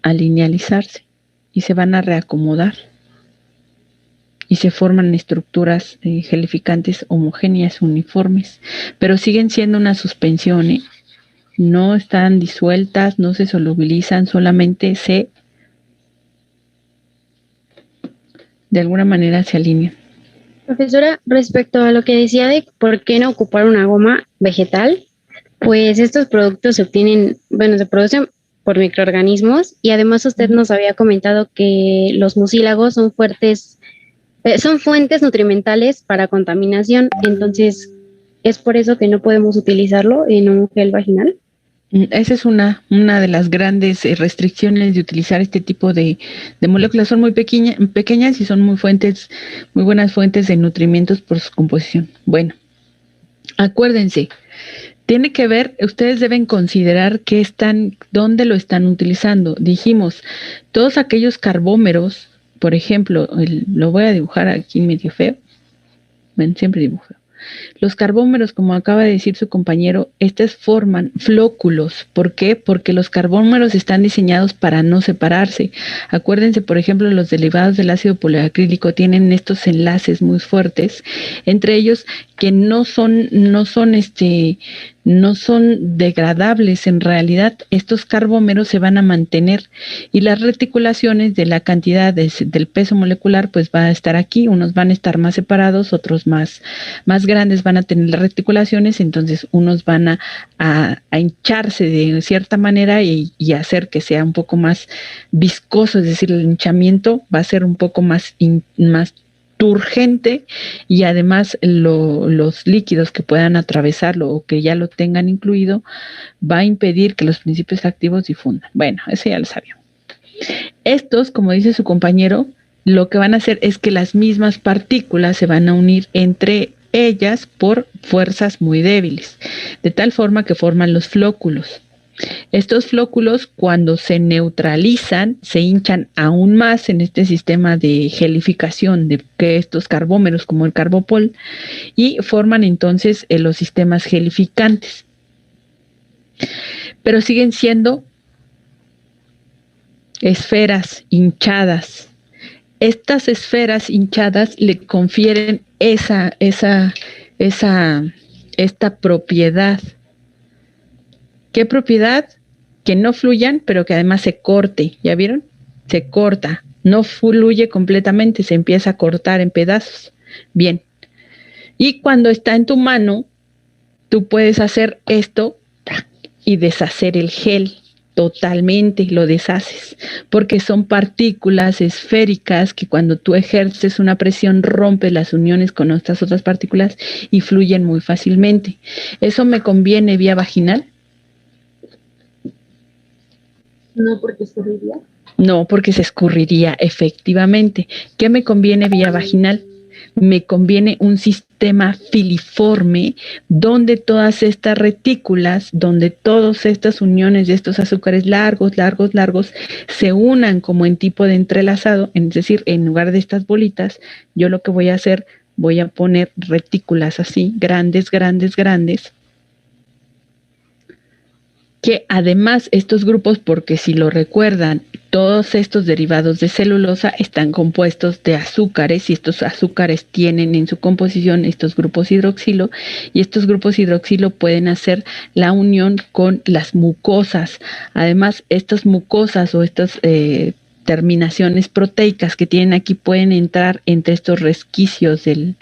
a linealizarse y se van a reacomodar y se forman estructuras gelificantes homogéneas, uniformes, pero siguen siendo una suspensión, ¿eh? No están disueltas, no se solubilizan, solamente de alguna manera se alinean. Profesora, respecto a lo que decía de por qué no ocupar una goma vegetal, pues estos productos se producen por microorganismos y además usted nos había comentado que los mucílagos son fuentes nutrimentales para contaminación, entonces es por eso que no podemos utilizarlo en un gel vaginal. Esa es una de las grandes restricciones de utilizar este tipo de moléculas. Son muy pequeñas y son muy buenas fuentes de nutrimientos por su composición. Bueno, acuérdense, tiene que ver, ustedes deben considerar dónde lo están utilizando. Dijimos, todos aquellos carbómeros, por ejemplo, lo voy a dibujar aquí medio feo. Bueno, siempre dibujo feo. Los carbómeros, como acaba de decir su compañero, estos forman flóculos. ¿Por qué? Porque los carbómeros están diseñados para no separarse. Acuérdense, por ejemplo, los derivados del ácido poliacrílico tienen estos enlaces muy fuertes, entre ellos que no son degradables. En realidad, estos carbómeros se van a mantener y las reticulaciones de la cantidad del peso molecular pues va a estar aquí. Unos van a estar más separados, otros más grandes van a tener las reticulaciones, entonces unos van a hincharse de cierta manera y hacer que sea un poco más viscoso, es decir, el hinchamiento va a ser un poco más turgente y además los líquidos que puedan atravesarlo o que ya lo tengan incluido va a impedir que los principios activos difundan. Bueno, eso ya lo sabíamos. Estos, como dice su compañero, lo que van a hacer es que las mismas partículas se van a unir entre ellas por fuerzas muy débiles, de tal forma que forman los flóculos. Estos flóculos, cuando se neutralizan, se hinchan aún más en este sistema de gelificación de que estos carbómeros, como el carbopol, y forman entonces los sistemas gelificantes. Pero siguen siendo esferas hinchadas. Estas esferas hinchadas le confieren esta propiedad. ¿Qué propiedad? Que no fluyan, pero que además se corte. ¿Ya vieron? Se corta. No fluye completamente, se empieza a cortar en pedazos. Bien. Y cuando está en tu mano, tú puedes hacer esto y deshacer el gel. Totalmente lo deshaces, porque son partículas esféricas que cuando tú ejerces una presión rompes las uniones con estas otras partículas y fluyen muy fácilmente. ¿Eso me conviene vía vaginal? No, porque escurriría. No, porque se escurriría, efectivamente. ¿Qué me conviene vía vaginal? Me conviene un sistema filiforme donde todas estas retículas, donde todas estas uniones de estos azúcares largos, se unan como en tipo de entrelazado, es decir, en lugar de estas bolitas, yo lo que voy a hacer, voy a poner retículas así, grandes, que además estos grupos, porque si lo recuerdan, todos estos derivados de celulosa están compuestos de azúcares y estos azúcares tienen en su composición estos grupos hidroxilo y estos grupos hidroxilo pueden hacer la unión con las mucosas. Además, estas mucosas o estas terminaciones proteicas que tienen aquí pueden entrar entre estos resquicios es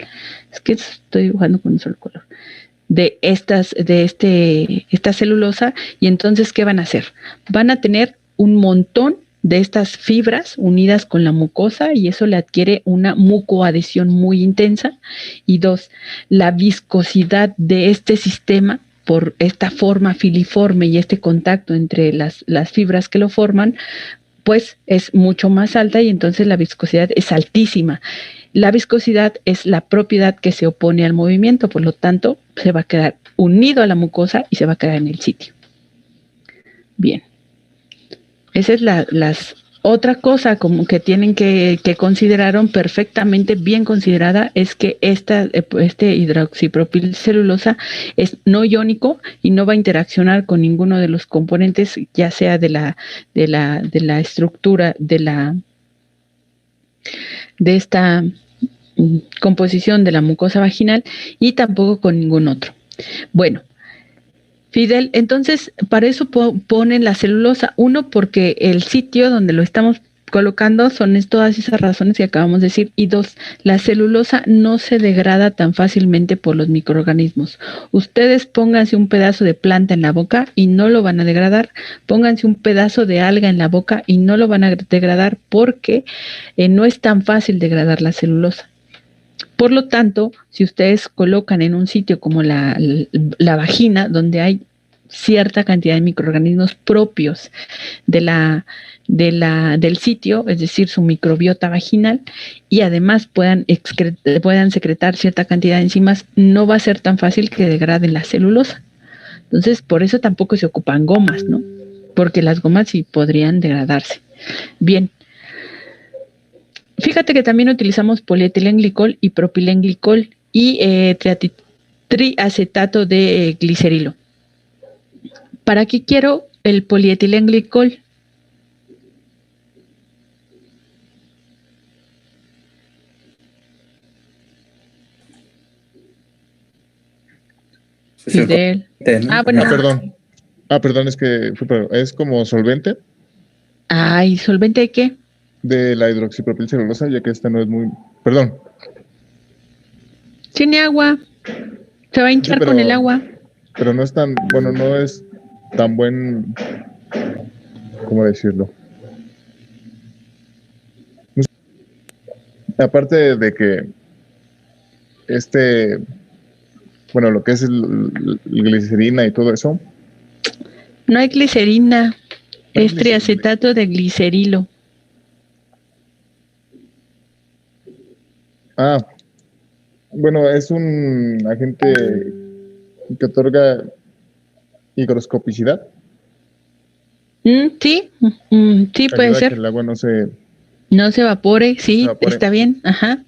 que estoy dibujando con un solo color, esta celulosa, y entonces, ¿qué van a hacer? Van a tener un montón de estas fibras unidas con la mucosa y eso le adquiere una mucoadhesión muy intensa. Y 2, la viscosidad de este sistema por esta forma filiforme y este contacto entre las fibras que lo forman, pues es mucho más alta y entonces la viscosidad es altísima. La viscosidad es la propiedad que se opone al movimiento, por lo tanto, se va a quedar unido a la mucosa y se va a quedar en el sitio. Bien. Esa es otra cosa como que tienen que consideraron perfectamente bien considerada, es que este hidroxipropilcelulosa es no iónico y no va a interaccionar con ninguno de los componentes, ya sea de la estructura de esta composición de la mucosa vaginal y tampoco con ningún otro. Bueno, Fidel, entonces para eso ponen la celulosa. 1, porque el sitio donde lo estamos colocando son todas esas razones que acabamos de decir. Y 2, la celulosa no se degrada tan fácilmente por los microorganismos. Ustedes pónganse un pedazo de planta en la boca y no lo van a degradar. Pónganse un pedazo de alga en la boca y no lo van a degradar porque no es tan fácil degradar la celulosa. Por lo tanto, si ustedes colocan en un sitio como la vagina, donde hay cierta cantidad de microorganismos propios del sitio, es decir, su microbiota vaginal, y además puedan secretar cierta cantidad de enzimas, no va a ser tan fácil que degraden la celulosa. Entonces, por eso tampoco se ocupan gomas, ¿no? Porque las gomas sí podrían degradarse. Bien. Fíjate que también utilizamos polietilenglicol y propilenglicol y triacetato de glicerilo. ¿Para qué quiero el polietilenglicol? Fidel. Bueno. Perdón, es que es como solvente. Ay, ¿solvente de qué? De la hidroxipropilcelulosa, ya que esta no es muy... Perdón. Tiene agua. Se va a hinchar con el agua. Pero no es tan... Bueno, no es tan buen... ¿Cómo decirlo? Aparte de que bueno, lo que es el glicerina y todo eso. No hay glicerina. Es triacetato de glicerilo. Bueno, es un agente que otorga higroscopicidad. Sí, sí puede ser. Que el agua no se evapore, sí, está bien, ajá.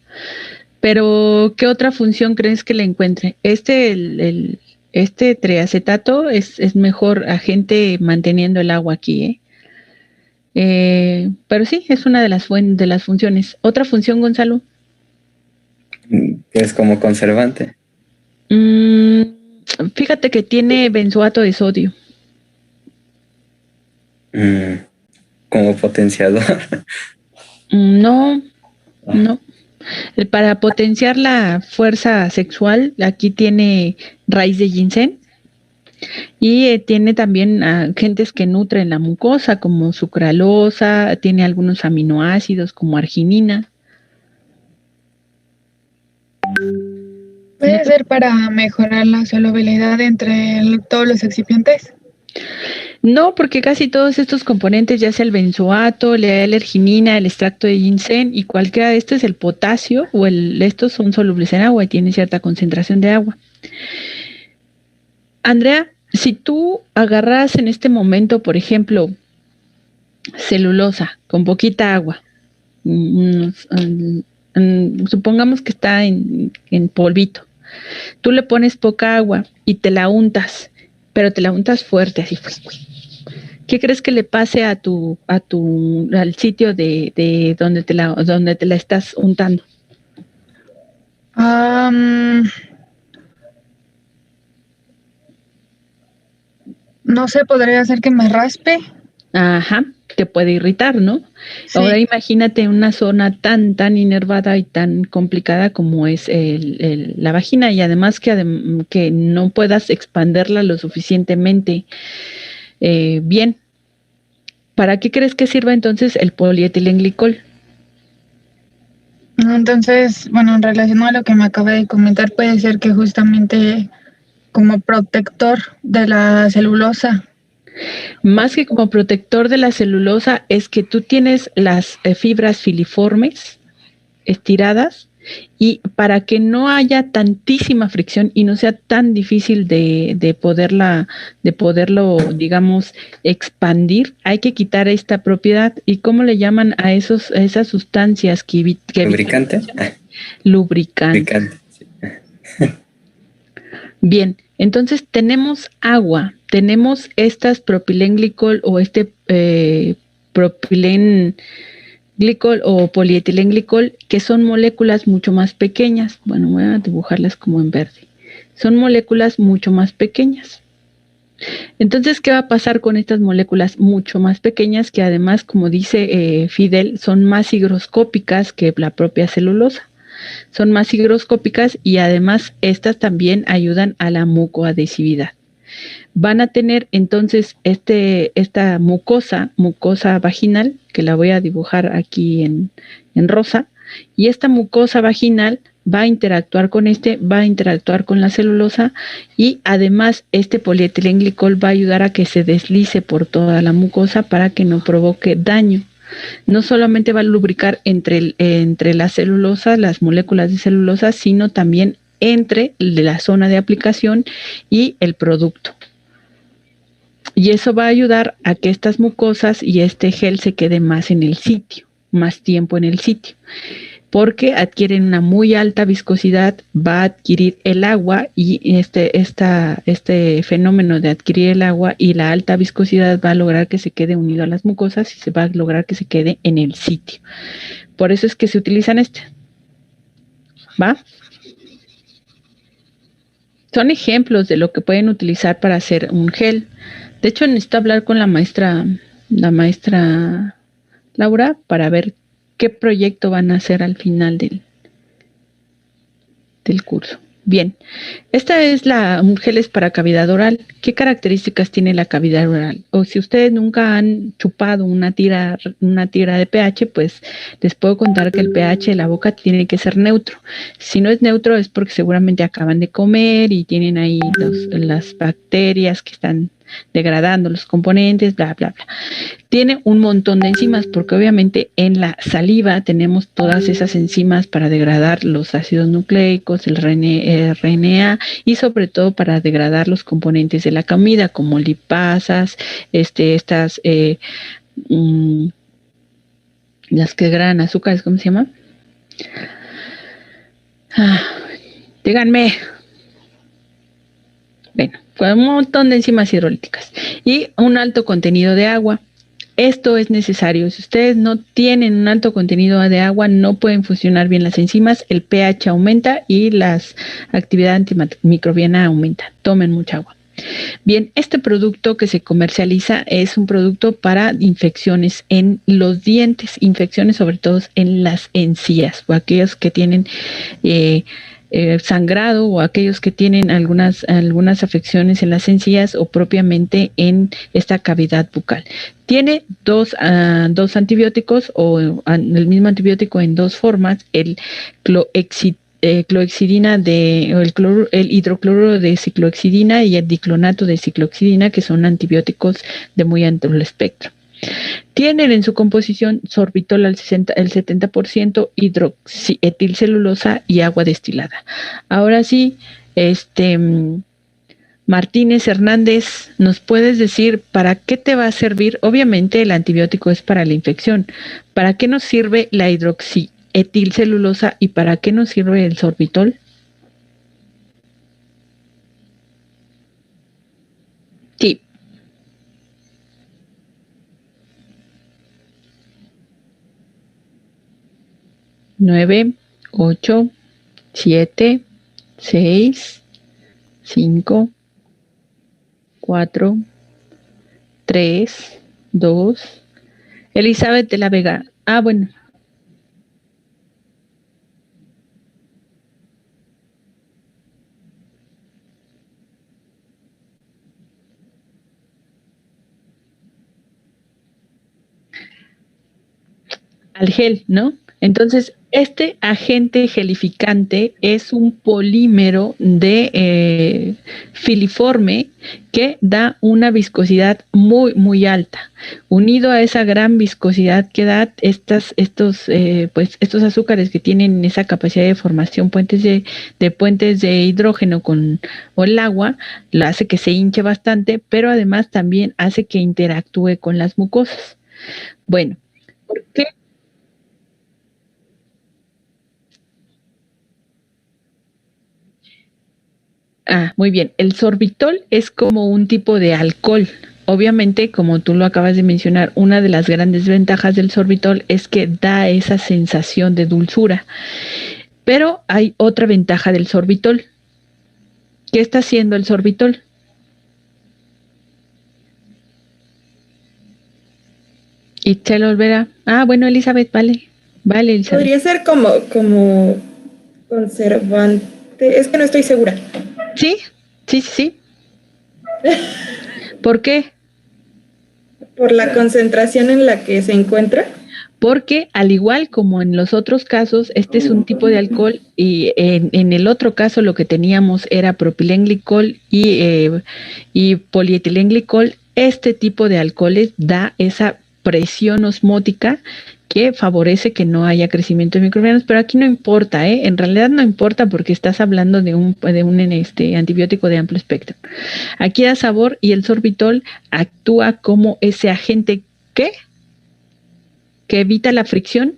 Pero, ¿qué otra función crees que le encuentre? Este triacetato es mejor agente manteniendo el agua aquí, pero sí, es una de las funciones. ¿Otra función, Gonzalo? Es como conservante. Fíjate que tiene benzoato de sodio. Como potenciador. No. Para potenciar la fuerza sexual, aquí tiene raíz de ginseng y tiene también agentes que nutren la mucosa, como sucralosa, tiene algunos aminoácidos como arginina. ¿Puede ser para mejorar la solubilidad entre todos los excipientes? No, porque casi todos estos componentes, ya sea el benzoato, la L-arginina, el extracto de ginseng y cualquiera de estos, el potasio o estos son solubles en agua y tienen cierta concentración de agua. Andrea, si tú agarras en este momento, por ejemplo, celulosa con poquita agua, supongamos que está en polvito, tú le pones poca agua y te la untas, pero te la untas fuerte, así. ¿Qué crees que le pase al sitio de donde te la estás untando? No sé, podría ser que me raspe. Ajá. te puede irritar, ¿no? Sí. Ahora imagínate una zona tan inervada y tan complicada como es la vagina, y además que no puedas expanderla lo suficientemente bien. ¿Para qué crees que sirva entonces el polietilenglicol? Entonces, bueno, en relación a lo que me acaba de comentar, puede ser que justamente como protector de la celulosa. Más que como protector de la celulosa, es que tú tienes las fibras filiformes estiradas, y para que no haya tantísima fricción y no sea tan difícil de poderlo, digamos, expandir, hay que quitar esta propiedad. ¿Y cómo le llaman a esas sustancias que ¿Lubricante? Lubricante. Sí. Bien, entonces tenemos agua, tenemos estas propilenglicol o propilenglicol o polietilenglicol, que son moléculas mucho más pequeñas. Bueno, voy a dibujarlas como en verde. Son moléculas mucho más pequeñas. Entonces, ¿qué va a pasar con estas moléculas mucho más pequeñas, que además, como dice Fidel, son más higroscópicas que la propia celulosa? Son más higroscópicas y además estas también ayudan a la mucoadhesividad. Van a tener entonces esta mucosa vaginal, que la voy a dibujar aquí en rosa, y esta mucosa vaginal va a interactuar con va a interactuar con la celulosa, y además este polietilenglicol va a ayudar a que se deslice por toda la mucosa para que no provoque daño. No solamente va a lubricar entre la celulosa, las moléculas de celulosa, sino también entre la zona de aplicación y el producto. Y eso va a ayudar a que estas mucosas y este gel se quede más en el sitio, más tiempo en el sitio, porque adquieren una muy alta viscosidad, va a adquirir el agua, y este fenómeno de adquirir el agua y la alta viscosidad va a lograr que se quede unido a las mucosas y se va a lograr que se quede en el sitio. Por eso es que se utilizan ¿va? Son ejemplos de lo que pueden utilizar para hacer un gel. De hecho, necesito hablar con la maestra Laura para ver qué proyecto van a hacer al final del curso. Bien, esta es geles para cavidad oral. ¿Qué características tiene la cavidad oral? O si ustedes nunca han chupado una tira de pH, pues les puedo contar que el pH de la boca tiene que ser neutro. Si no es neutro es porque seguramente acaban de comer y tienen ahí las bacterias que están degradando los componentes, bla, bla, bla. Tiene un montón de enzimas, porque obviamente en la saliva tenemos todas esas enzimas para degradar los ácidos nucleicos, el RNA, y sobre todo para degradar los componentes de la comida, como lipasas, las que degradan azúcares, ¿cómo se llama? Díganme. Bueno, con un montón de enzimas hidrolíticas y un alto contenido de agua. Esto es necesario. Si ustedes no tienen un alto contenido de agua, no pueden funcionar bien las enzimas, el pH aumenta y la actividad antimicrobiana aumenta. Tomen mucha agua. Bien, este producto que se comercializa es un producto para infecciones en los dientes, infecciones sobre todo en las encías, o aquellos que tienen sangrado, o aquellos que tienen algunas afecciones en las encías o propiamente en esta cavidad bucal. Tiene dos antibióticos, o el mismo antibiótico en dos formas, el clohexidina el hidrocloruro de ciclohexidina y el diclonato de ciclohexidina, que son antibióticos de muy amplio espectro. Tienen en su composición sorbitol el 70%, hidroxietilcelulosa y agua destilada. Ahora sí, Martínez Hernández, ¿nos puedes decir para qué te va a servir? Obviamente el antibiótico es para la infección. ¿Para qué nos sirve la hidroxietilcelulosa y para qué nos sirve el sorbitol? Sí. Nueve, 8, 7, 6, 5, 4, 3, 2, Elizabeth de la Vega. Ah, bueno. Al gel, ¿no? Entonces, este agente gelificante es un polímero de filiforme que da una viscosidad muy, muy alta. Unido a esa gran viscosidad que da estos azúcares que tienen esa capacidad de formación puentes de hidrógeno o el agua, lo hace que se hinche bastante, pero además también hace que interactúe con las mucosas. Bueno, ¿por qué? Ah, muy bien. El sorbitol es como un tipo de alcohol. Obviamente, como tú lo acabas de mencionar, una de las grandes ventajas del sorbitol es que da esa sensación de dulzura. Pero hay otra ventaja del sorbitol. ¿Qué está haciendo el sorbitol? Itzel Olvera. Ah, bueno, Elizabeth, vale. Vale, Elizabeth. Podría ser como conservante. Es que no estoy segura. Sí. ¿Por qué? Por la concentración en la que se encuentra. Porque al igual como en los otros casos, este es un tipo de alcohol y en el otro caso lo que teníamos era propilenglicol y polietilenglicol. Este tipo de alcoholes da esa presión osmótica que favorece que no haya crecimiento de microorganismos, pero aquí no importa, en realidad no importa porque estás hablando de un antibiótico de amplio espectro. Aquí da sabor y el sorbitol actúa como ese agente que evita la fricción.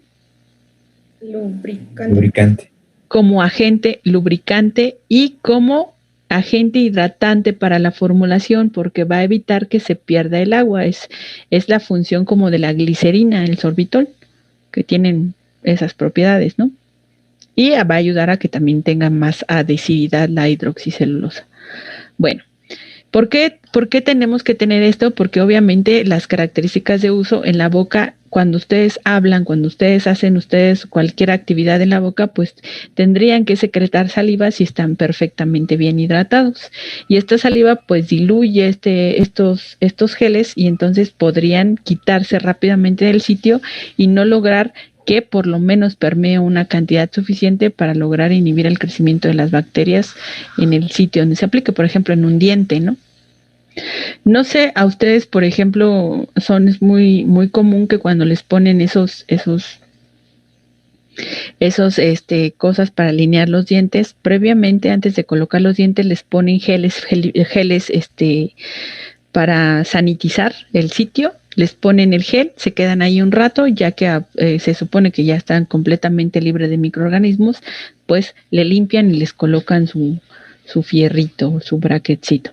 Lubricante. Como agente lubricante y como agente hidratante para la formulación, porque va a evitar que se pierda el agua. Es la función como de la glicerina, el sorbitol, que tienen esas propiedades, ¿no? Y va a ayudar a que también tenga más adhesividad la hidroxicelulosa. Bueno, ¿por qué tenemos que tener esto? Porque obviamente las características de uso en la boca, cuando ustedes hablan, cuando ustedes hacen cualquier actividad en la boca, pues tendrían que secretar saliva si están perfectamente bien hidratados. Y esta saliva pues diluye estos geles y entonces podrían quitarse rápidamente del sitio y no lograr que por lo menos permee una cantidad suficiente para lograr inhibir el crecimiento de las bacterias en el sitio donde se aplique, por ejemplo, en un diente, ¿no? No sé, a ustedes, por ejemplo, es muy, muy común que cuando les ponen esos cosas para alinear los dientes, previamente, antes de colocar los dientes, les ponen geles para sanitizar el sitio. Les ponen el gel, se quedan ahí un rato, ya que se supone que ya están completamente libres de microorganismos, pues le limpian y les colocan su fierrito, su bracketcito.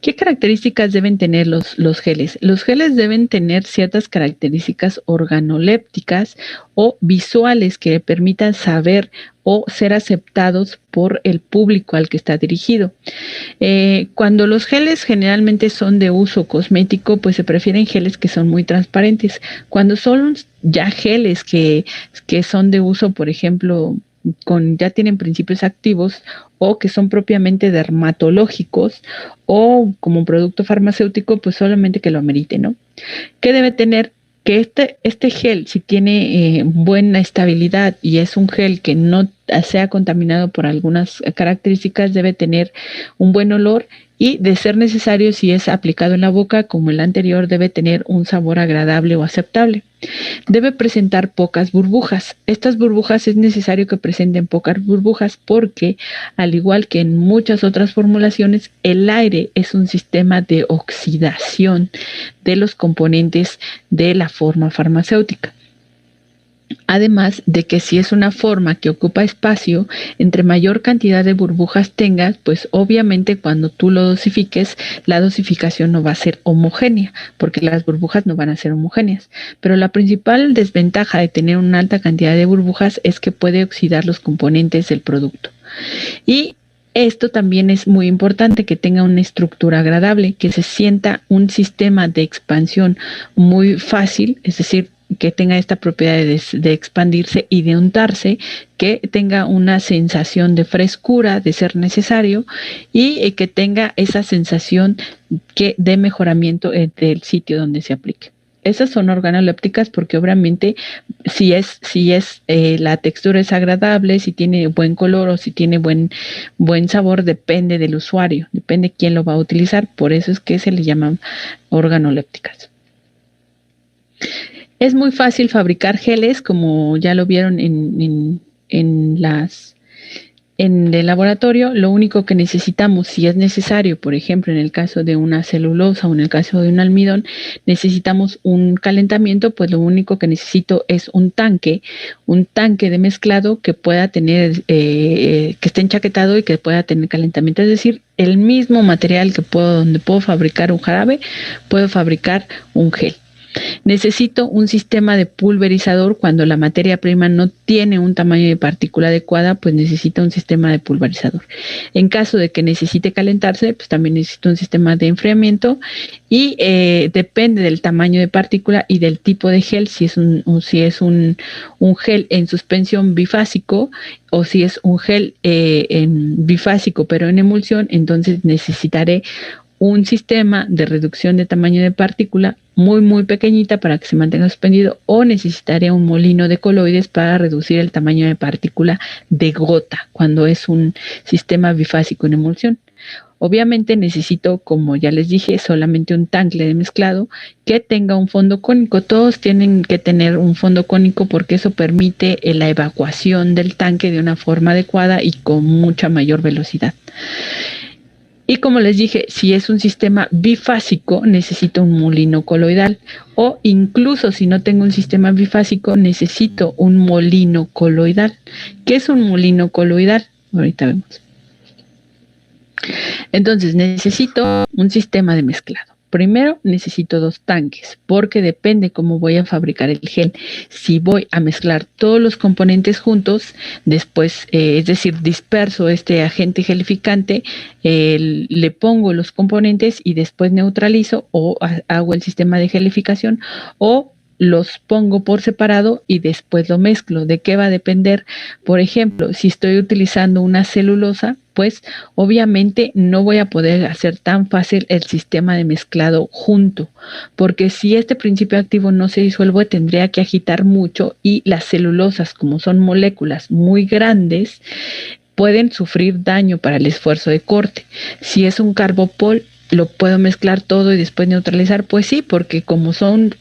¿Qué características deben tener los geles? Los geles deben tener ciertas características organolépticas o visuales que permitan saber o ser aceptados por el público al que está dirigido. Cuando los geles generalmente son de uso cosmético, pues se prefieren geles que son muy transparentes. Cuando son ya geles que son de uso, por ejemplo, ya tienen principios activos o que son propiamente dermatológicos o como producto farmacéutico, pues solamente que lo amerite, ¿no? ¿Qué debe tener? Que este gel, si tiene buena estabilidad y es un gel que no sea contaminado por algunas características, debe tener un buen olor y, de ser necesario, si es aplicado en la boca, como el anterior, debe tener un sabor agradable o aceptable. Debe presentar pocas burbujas. Estas burbujas es necesario que presenten pocas burbujas porque, al igual que en muchas otras formulaciones, el aire es un sistema de oxidación de los componentes de la forma farmacéutica. Además de que si es una forma que ocupa espacio, entre mayor cantidad de burbujas tengas, pues obviamente cuando tú lo dosifiques, la dosificación no va a ser homogénea, porque las burbujas no van a ser homogéneas. Pero la principal desventaja de tener una alta cantidad de burbujas es que puede oxidar los componentes del producto. Y Esto también es muy importante, que tenga una estructura agradable, que se sienta un sistema de expansión muy fácil, es decir, que tenga esta propiedad de expandirse y de untarse, que tenga una sensación de frescura de ser necesario y que tenga esa sensación de mejoramiento del sitio donde se aplique. Esas son organolépticas porque obviamente si la textura es agradable, si tiene buen color o si tiene buen sabor, depende del usuario, depende quién lo va a utilizar, por eso es que se le llaman organolépticas. Es muy fácil fabricar geles, como ya lo vieron en el laboratorio. Lo único que necesitamos, si es necesario, por ejemplo, en el caso de una celulosa o en el caso de un almidón, necesitamos un calentamiento, pues lo único que necesito es un tanque de mezclado que pueda tener, que esté enchaquetado y que pueda tener calentamiento. Es decir, el mismo material donde puedo fabricar un jarabe, puedo fabricar un gel. Necesito un sistema de pulverizador. Cuando la materia prima no tiene un tamaño de partícula adecuada, pues necesita un sistema de pulverizador. En caso de que necesite calentarse, pues también necesito un sistema de enfriamiento y depende del tamaño de partícula y del tipo de gel, si es un gel en suspensión bifásico o si es un gel en bifásico pero en emulsión, entonces necesitaré un sistema de reducción de tamaño de partícula muy muy pequeñita para que se mantenga suspendido, o necesitaría un molino de coloides para reducir el tamaño de partícula de gota cuando es un sistema bifásico en emulsión. Obviamente necesito, como ya les dije, solamente un tanque de mezclado que tenga un fondo cónico. Todos tienen que tener un fondo cónico porque eso permite la evacuación del tanque de una forma adecuada y con mucha mayor velocidad. Y como les dije, si es un sistema bifásico, necesito un molino coloidal, o incluso si no tengo un sistema bifásico, necesito un molino coloidal. ¿Qué es un molino coloidal? Ahorita vemos. Entonces, necesito un sistema de mezclado. Primero necesito 2 tanques, porque depende cómo voy a fabricar el gel. Si voy a mezclar todos los componentes juntos, después, es decir, disperso este agente gelificante, le pongo los componentes y después neutralizo, o hago el sistema de gelificación, o los pongo por separado y después lo mezclo. ¿De qué va a depender? Por ejemplo, si estoy utilizando una celulosa, pues obviamente no voy a poder hacer tan fácil el sistema de mezclado junto, porque si este principio activo no se disuelve, tendría que agitar mucho y las celulosas, como son moléculas muy grandes, pueden sufrir daño para el esfuerzo de corte. Si es un carbopol, ¿lo puedo mezclar todo y después neutralizar? Pues sí, porque como son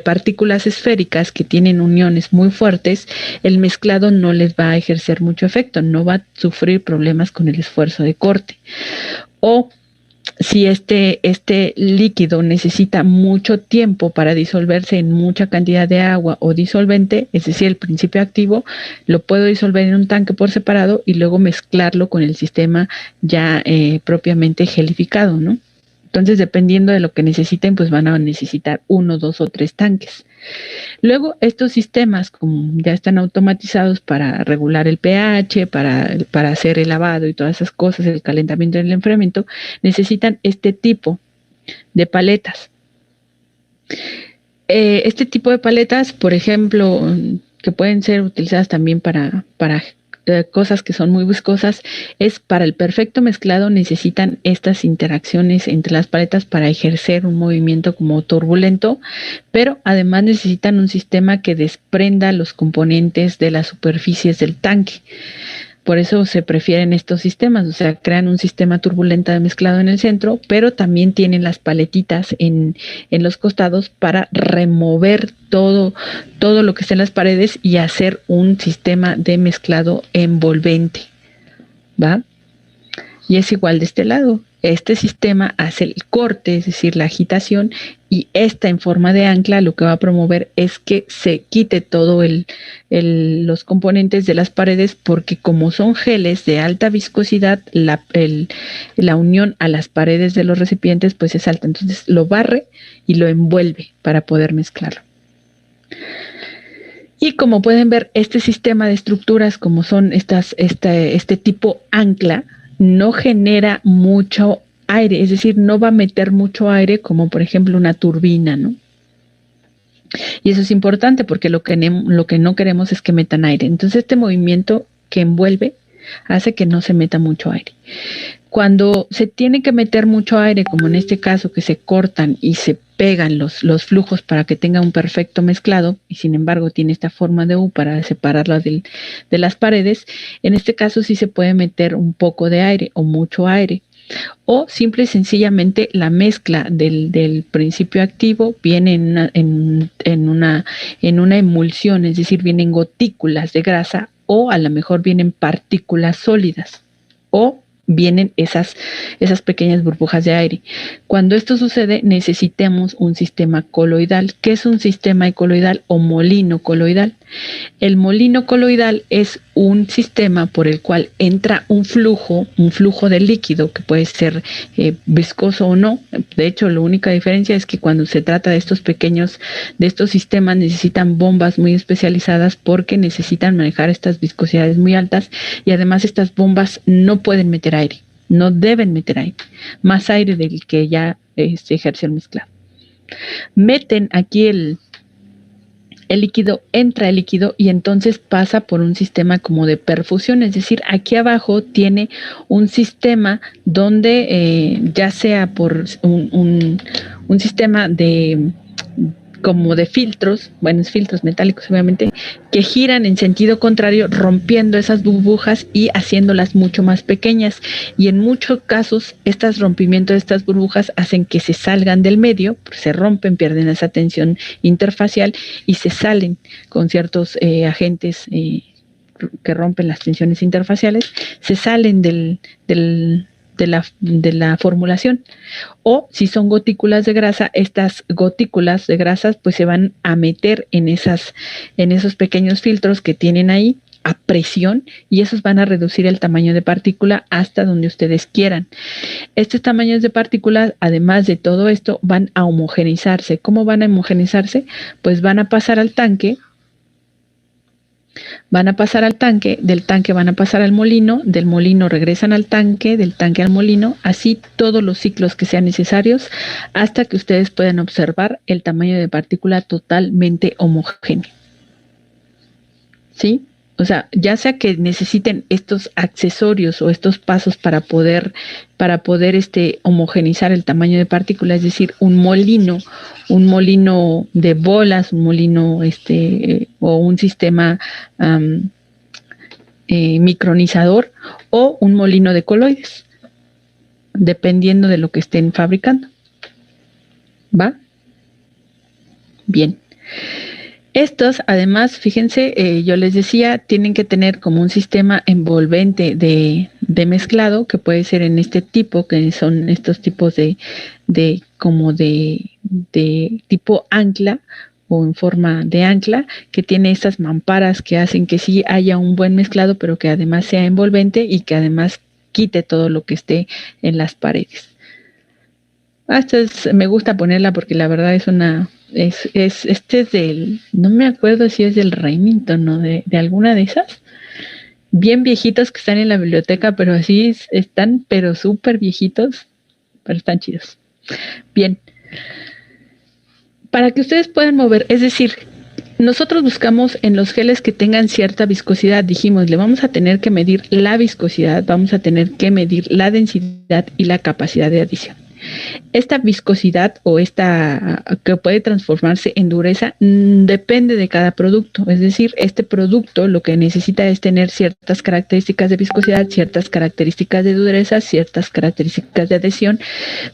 partículas esféricas que tienen uniones muy fuertes, el mezclado no les va a ejercer mucho efecto, no va a sufrir problemas con el esfuerzo de corte. O si este líquido necesita mucho tiempo para disolverse en mucha cantidad de agua o disolvente, es decir, el principio activo, lo puedo disolver en un tanque por separado y luego mezclarlo con el sistema ya propiamente gelificado, ¿no? Entonces, dependiendo de lo que necesiten, pues van a necesitar 1, 2 o 3 tanques. Luego, estos sistemas, como ya están automatizados para regular el pH, para hacer el lavado y todas esas cosas, el calentamiento y el enfriamiento, necesitan este tipo de paletas. Este tipo de paletas, por ejemplo, que pueden ser utilizadas también para cosas que son muy viscosas, es para el perfecto mezclado. Necesitan estas interacciones entre las paletas para ejercer un movimiento como turbulento, pero además necesitan un sistema que desprenda los componentes de las superficies del tanque. Por eso se prefieren estos sistemas, o sea, crean un sistema turbulento de mezclado en el centro, pero también tienen las paletitas en los costados para remover todo lo que está en las paredes y hacer un sistema de mezclado envolvente, ¿va? Y es igual de este lado. Este sistema hace el corte, es decir, la agitación, y esta en forma de ancla lo que va a promover es que se quite todo los componentes de las paredes, porque como son geles de alta viscosidad, la unión a las paredes de los recipientes pues es alta, entonces lo barre y lo envuelve para poder mezclarlo. Y como pueden ver, este sistema de estructuras, como son este tipo ancla, no genera mucho aire, es decir, no va a meter mucho aire como por ejemplo una turbina, ¿no? Y eso es importante porque lo que no queremos es que metan aire. Entonces este movimiento que envuelve hace que no se meta mucho aire. Cuando se tiene que meter mucho aire, como en este caso que se cortan y se pegan los flujos para que tenga un perfecto mezclado, y sin embargo tiene esta forma de U para separarla de las paredes, en este caso sí se puede meter un poco de aire o mucho aire. O simple y sencillamente la mezcla del principio activo viene en una emulsión, es decir, vienen gotículas de grasa, o a lo mejor vienen partículas sólidas, o vienen esas pequeñas burbujas de aire. Cuando esto sucede, necesitamos un sistema coloidal. ¿Qué es un sistema coloidal o molino coloidal? El molino coloidal es un sistema por el cual entra un flujo de líquido que puede ser viscoso o no. De hecho, la única diferencia es que cuando se trata de estos sistemas necesitan bombas muy especializadas porque necesitan manejar estas viscosidades muy altas, y además estas bombas no pueden meter aire, no deben meter aire, más aire del que ya se ejerce el mezclado. Meten aquí el líquido, entra el líquido y entonces pasa por un sistema como de perfusión, es decir, aquí abajo tiene un sistema donde ya sea por un sistema como de filtros, buenos filtros metálicos obviamente, que giran en sentido contrario, rompiendo esas burbujas y haciéndolas mucho más pequeñas, y en muchos casos estos rompimientos de estas burbujas hacen que se salgan del medio, se rompen, pierden esa tensión interfacial y se salen con ciertos agentes que rompen las tensiones interfaciales, se salen de la formulación. O si son gotículas de grasa, estas gotículas de grasas pues se van a meter en esos pequeños filtros que tienen ahí a presión, y esos van a reducir el tamaño de partícula hasta donde ustedes quieran. Estos tamaños de partículas, además de todo esto, van a homogeneizarse. ¿Cómo van a homogeneizarse? Pues van a pasar al tanque, del tanque van a pasar al molino, del molino regresan al tanque, del tanque al molino, así todos los ciclos que sean necesarios hasta que ustedes puedan observar el tamaño de partícula totalmente homogéneo. ¿Sí? O sea, ya sea que necesiten estos accesorios o estos pasos para poder homogeneizar el tamaño de partícula, es decir, un molino de bolas, un molino o un sistema micronizador, o un molino de coloides, dependiendo de lo que estén fabricando. ¿Va? Bien. Estos, además, fíjense, yo les decía, tienen que tener como un sistema envolvente de mezclado, que puede ser en este tipo, que son estos tipos de tipo ancla, o en forma de ancla, que tiene estas mamparas que hacen que sí haya un buen mezclado, pero que además sea envolvente y que además quite todo lo que esté en las paredes. Me gusta ponerla porque la verdad es no me acuerdo si es del Remington o de alguna de esas, bien viejitos que están en la biblioteca, pero así están, pero súper viejitos, pero están chidos. Bien, para que ustedes puedan mover, es decir, nosotros buscamos en los geles que tengan cierta viscosidad. Dijimos, le vamos a tener que medir la viscosidad, vamos a tener que medir la densidad y la capacidad de adición. Esta viscosidad o esta que puede transformarse en dureza depende de cada producto, es decir, este producto lo que necesita es tener ciertas características de viscosidad, ciertas características de dureza, ciertas características de adhesión,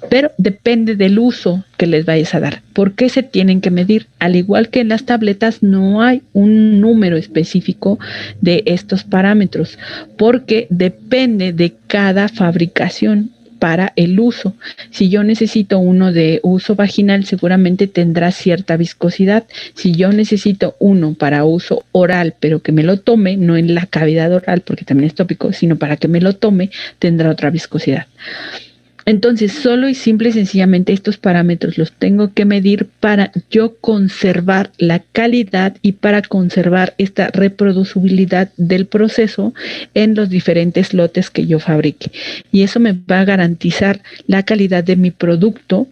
pero depende del uso que les vayas a dar. ¿Por qué se tienen que medir? Al igual que en las tabletas, no hay un número específico de estos parámetros, porque depende de cada fabricación para el uso. Si yo necesito uno de uso vaginal, seguramente tendrá cierta viscosidad. Si yo necesito uno para uso oral, pero que me lo tome, no en la cavidad oral, porque también es tópico, sino para que me lo tome, tendrá otra viscosidad. Entonces, solo y simple y sencillamente estos parámetros los tengo que medir para yo conservar la calidad y para conservar esta reproducibilidad del proceso en los diferentes lotes que yo fabrique. Y eso me va a garantizar la calidad de mi producto,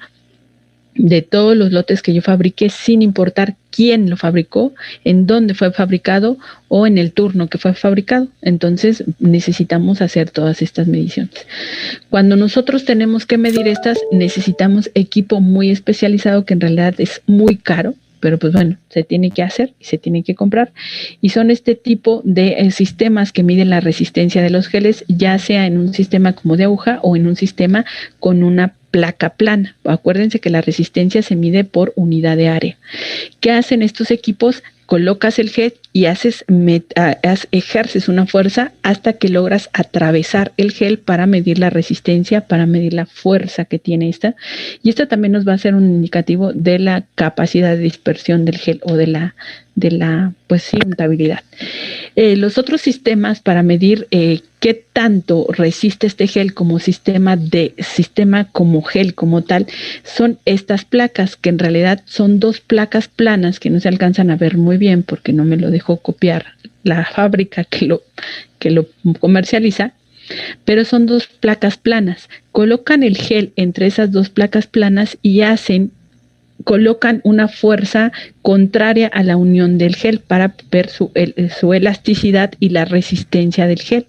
de todos los lotes que yo fabrique, sin importar quién lo fabricó, en dónde fue fabricado o en el turno que fue fabricado. Entonces necesitamos hacer todas estas mediciones. Cuando nosotros tenemos que medir estas, necesitamos equipo muy especializado que en realidad es muy caro, pero pues bueno, se tiene que hacer y se tiene que comprar. Y son este tipo de sistemas que miden la resistencia de los geles, ya sea en un sistema como de aguja o en un sistema con una placa plana. Acuérdense que la resistencia se mide por unidad de área. ¿Qué hacen estos equipos? Colocas el gel y ejerces una fuerza hasta que logras atravesar el gel para medir la resistencia, para medir la fuerza que tiene esta. Y esto también nos va a ser un indicativo de la capacidad de dispersión del gel o de la pues sí, untabilidad. Los otros sistemas para medir qué tanto resiste este gel como sistema como gel como tal, son estas placas, que en realidad son dos placas planas que no se alcanzan a ver muy bien porque no me lo dejó copiar la fábrica que lo comercializa, pero son dos placas planas. Colocan el gel entre esas dos placas planas y colocan una fuerza contraria a la unión del gel para ver su elasticidad y la resistencia del gel.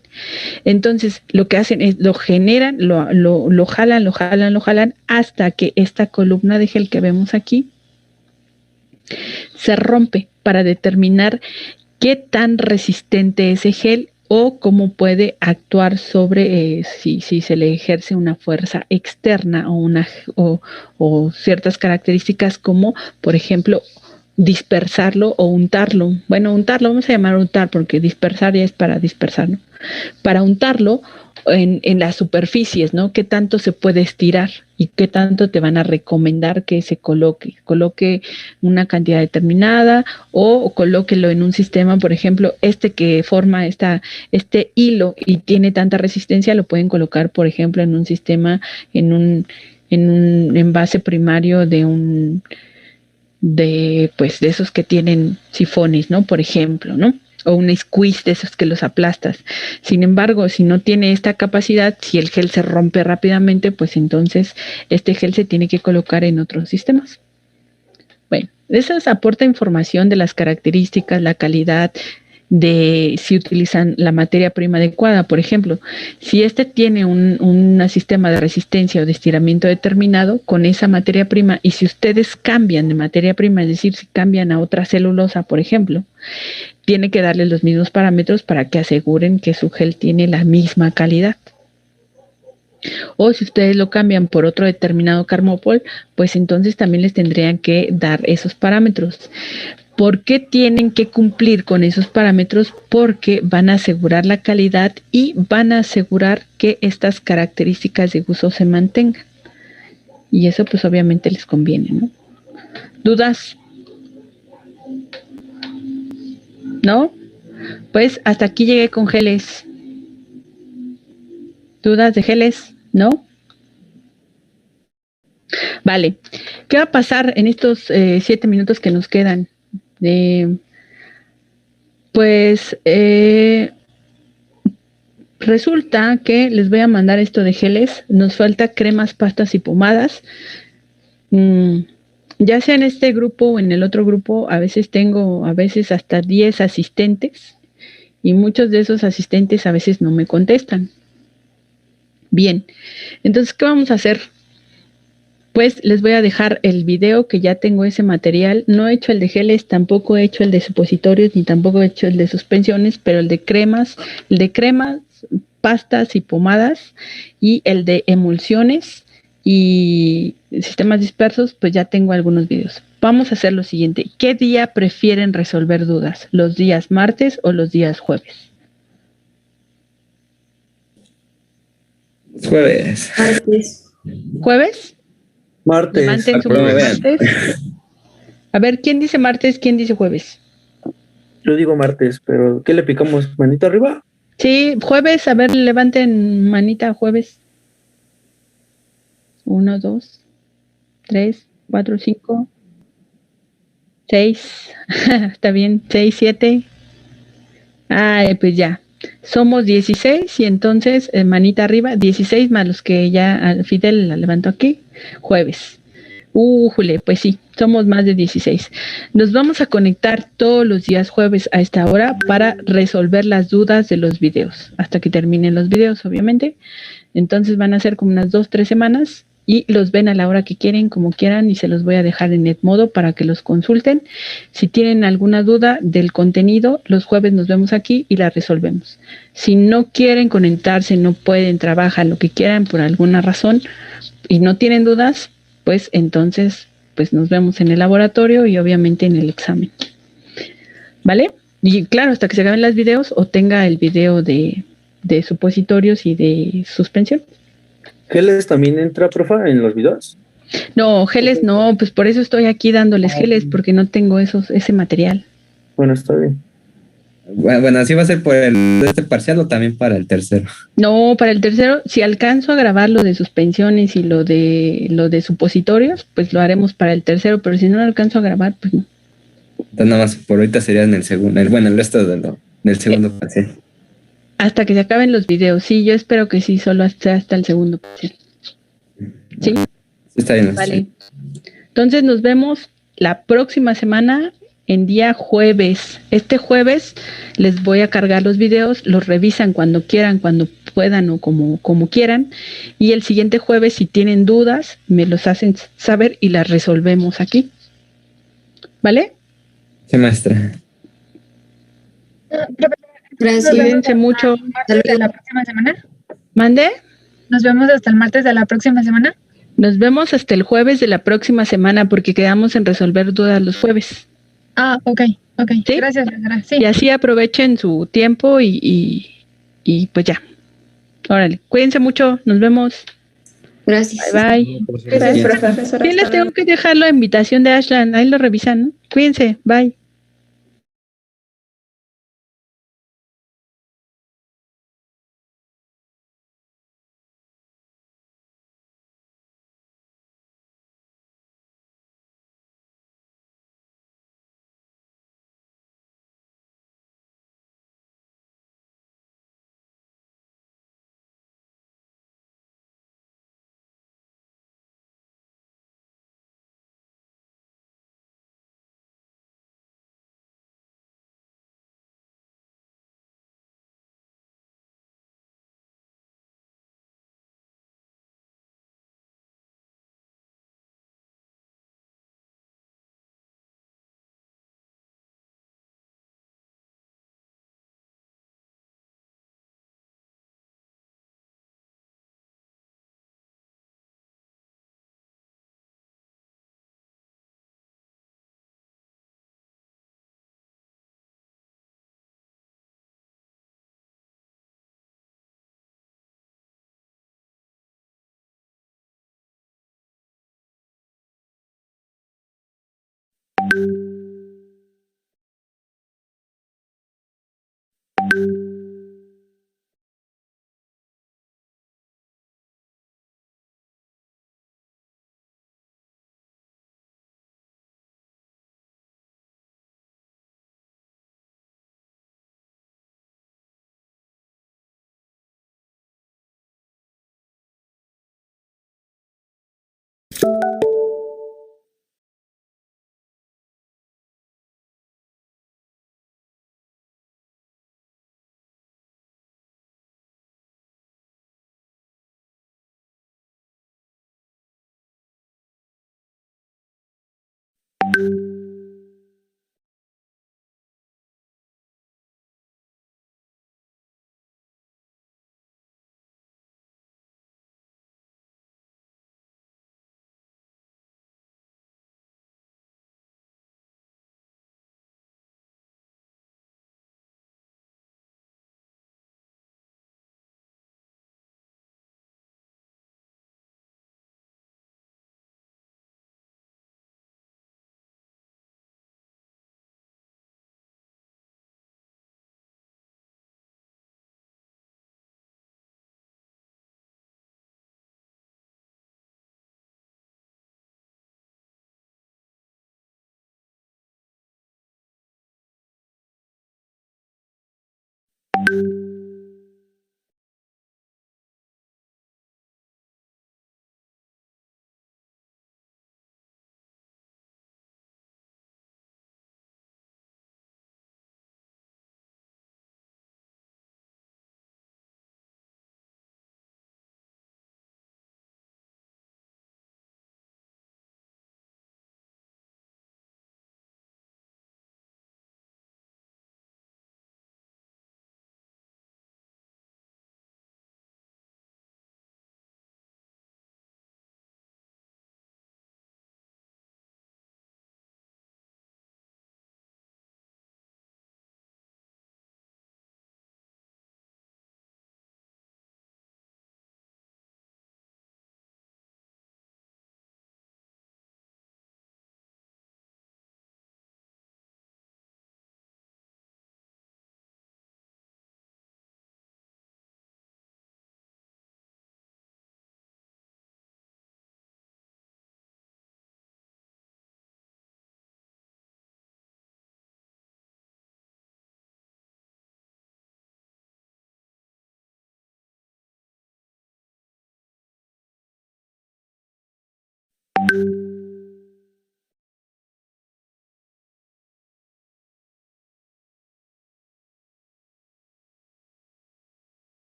Entonces, lo que hacen es lo generan, lo jalan hasta que esta columna de gel que vemos aquí se rompe para determinar qué tan resistente es ese gel o cómo puede actuar sobre si se le ejerce una fuerza externa o ciertas características como, por ejemplo, dispersarlo o untarlo. Bueno, untarlo, vamos a llamar untar porque dispersar ya es para dispersar, ¿no? Para untarlo en las superficies, ¿no? ¿Qué tanto se puede estirar y qué tanto te van a recomendar que se coloque? Coloque una cantidad determinada o colóquelo en un sistema, por ejemplo, que forma este hilo y tiene tanta resistencia, lo pueden colocar, por ejemplo, en un sistema, en un envase primario de esos que tienen sifones, ¿no? Por ejemplo, ¿no? O un squeeze de esos que los aplastas. Sin embargo, si no tiene esta capacidad, si el gel se rompe rápidamente, pues entonces este gel se tiene que colocar en otros sistemas. Bueno, eso aporta información de las características, la calidad, de si utilizan la materia prima adecuada. Por ejemplo, si tiene un sistema de resistencia o de estiramiento determinado con esa materia prima, y si ustedes cambian de materia prima, es decir, si cambian a otra celulosa, por ejemplo, tiene que darle los mismos parámetros para que aseguren que su gel tiene la misma calidad. O si ustedes lo cambian por otro determinado Carmopol, pues entonces también les tendrían que dar esos parámetros. ¿Por qué tienen que cumplir con esos parámetros? Porque van a asegurar la calidad y van a asegurar que estas características de uso se mantengan. Y eso pues obviamente les conviene, ¿no? ¿Dudas? ¿No? Pues hasta aquí llegué con geles. ¿Dudas de geles? ¿No? Vale. ¿Qué va a pasar en estos 7 minutos que nos quedan? Resulta que les voy a mandar esto de geles. Nos falta cremas, pastas y pomadas. Ya sea en este grupo o en el otro grupo, a veces tengo hasta 10 asistentes y muchos de esos asistentes a veces no me contestan. Bien, entonces, ¿qué vamos a hacer? Pues les voy a dejar el video que ya tengo ese material. No he hecho el de geles, tampoco he hecho el de supositorios, ni tampoco he hecho el de suspensiones, pero el de cremas, pastas y pomadas, y el de emulsiones y sistemas dispersos, pues ya tengo algunos videos. Vamos a hacer lo siguiente. ¿Qué día prefieren resolver dudas? ¿Los días martes o los días jueves? Jueves. ¿Jueves? Martes. Levanten su mano, martes. A ver, ¿quién dice martes? ¿Quién dice jueves? Yo digo martes, pero ¿qué le picamos? ¿Manita arriba? Sí, jueves. A ver, levanten manita jueves. 1, 2, 3, 4, 5, 6. Está bien, 6, 7. Ay, pues ya. Somos 16 y entonces, manita arriba, 16 más los que ya Fidel la levantó aquí, jueves. Jule, pues sí, somos más de 16. Nos vamos a conectar todos los días jueves a esta hora para resolver las dudas de los videos, hasta que terminen los videos, obviamente. Entonces van a ser como unas 2, 3 semanas y los ven a la hora que quieren, como quieran, y se los voy a dejar en Edmodo para que los consulten. Si tienen alguna duda del contenido, los jueves nos vemos aquí y la resolvemos. Si no quieren conectarse, no pueden, trabajan, lo que quieran por alguna razón y no tienen dudas, pues entonces pues nos vemos en el laboratorio y obviamente en el examen. ¿Vale? Y claro, hasta que se acaben los videos o tenga el video de supositorios y de suspensión. ¿Geles también entra, profa, en los videos? No, geles no, pues por eso estoy aquí dándoles geles, porque no tengo ese material. Bueno, está bien. Bueno, así va a ser por este parcial o también para el tercero. No, para el tercero, si alcanzo a grabar lo de suspensiones y lo de supositorios, pues lo haremos para el tercero, pero si no lo alcanzo a grabar, pues no. Entonces nada más por ahorita sería en el segundo, el resto del segundo parcial. Hasta que se acaben los videos, sí, yo espero que sí, solo hasta el segundo parcial. ¿Sí? Está bien. Vale. Entonces nos vemos la próxima semana en día jueves. Este jueves les voy a cargar los videos, los revisan cuando quieran, cuando puedan o como quieran. Y el siguiente jueves, si tienen dudas, me los hacen saber y las resolvemos aquí. ¿Vale? Sí, maestra. Gracias. Cuídense mucho. ¿Hasta de la próxima semana? ¿Mande? ¿Nos vemos hasta el martes de la próxima semana? Nos vemos hasta el jueves de la próxima semana porque quedamos en resolver dudas los jueves. Ah, ok. ¿Sí? Gracias, maestra. Sí. Y así aprovechen su tiempo y pues ya. Órale, cuídense mucho, nos vemos. Gracias. Bye, bye. Gracias, profesora. Sí, les tengo que dejar la invitación de Ashland, ahí lo revisan, ¿no? Cuídense, bye.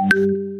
Bye.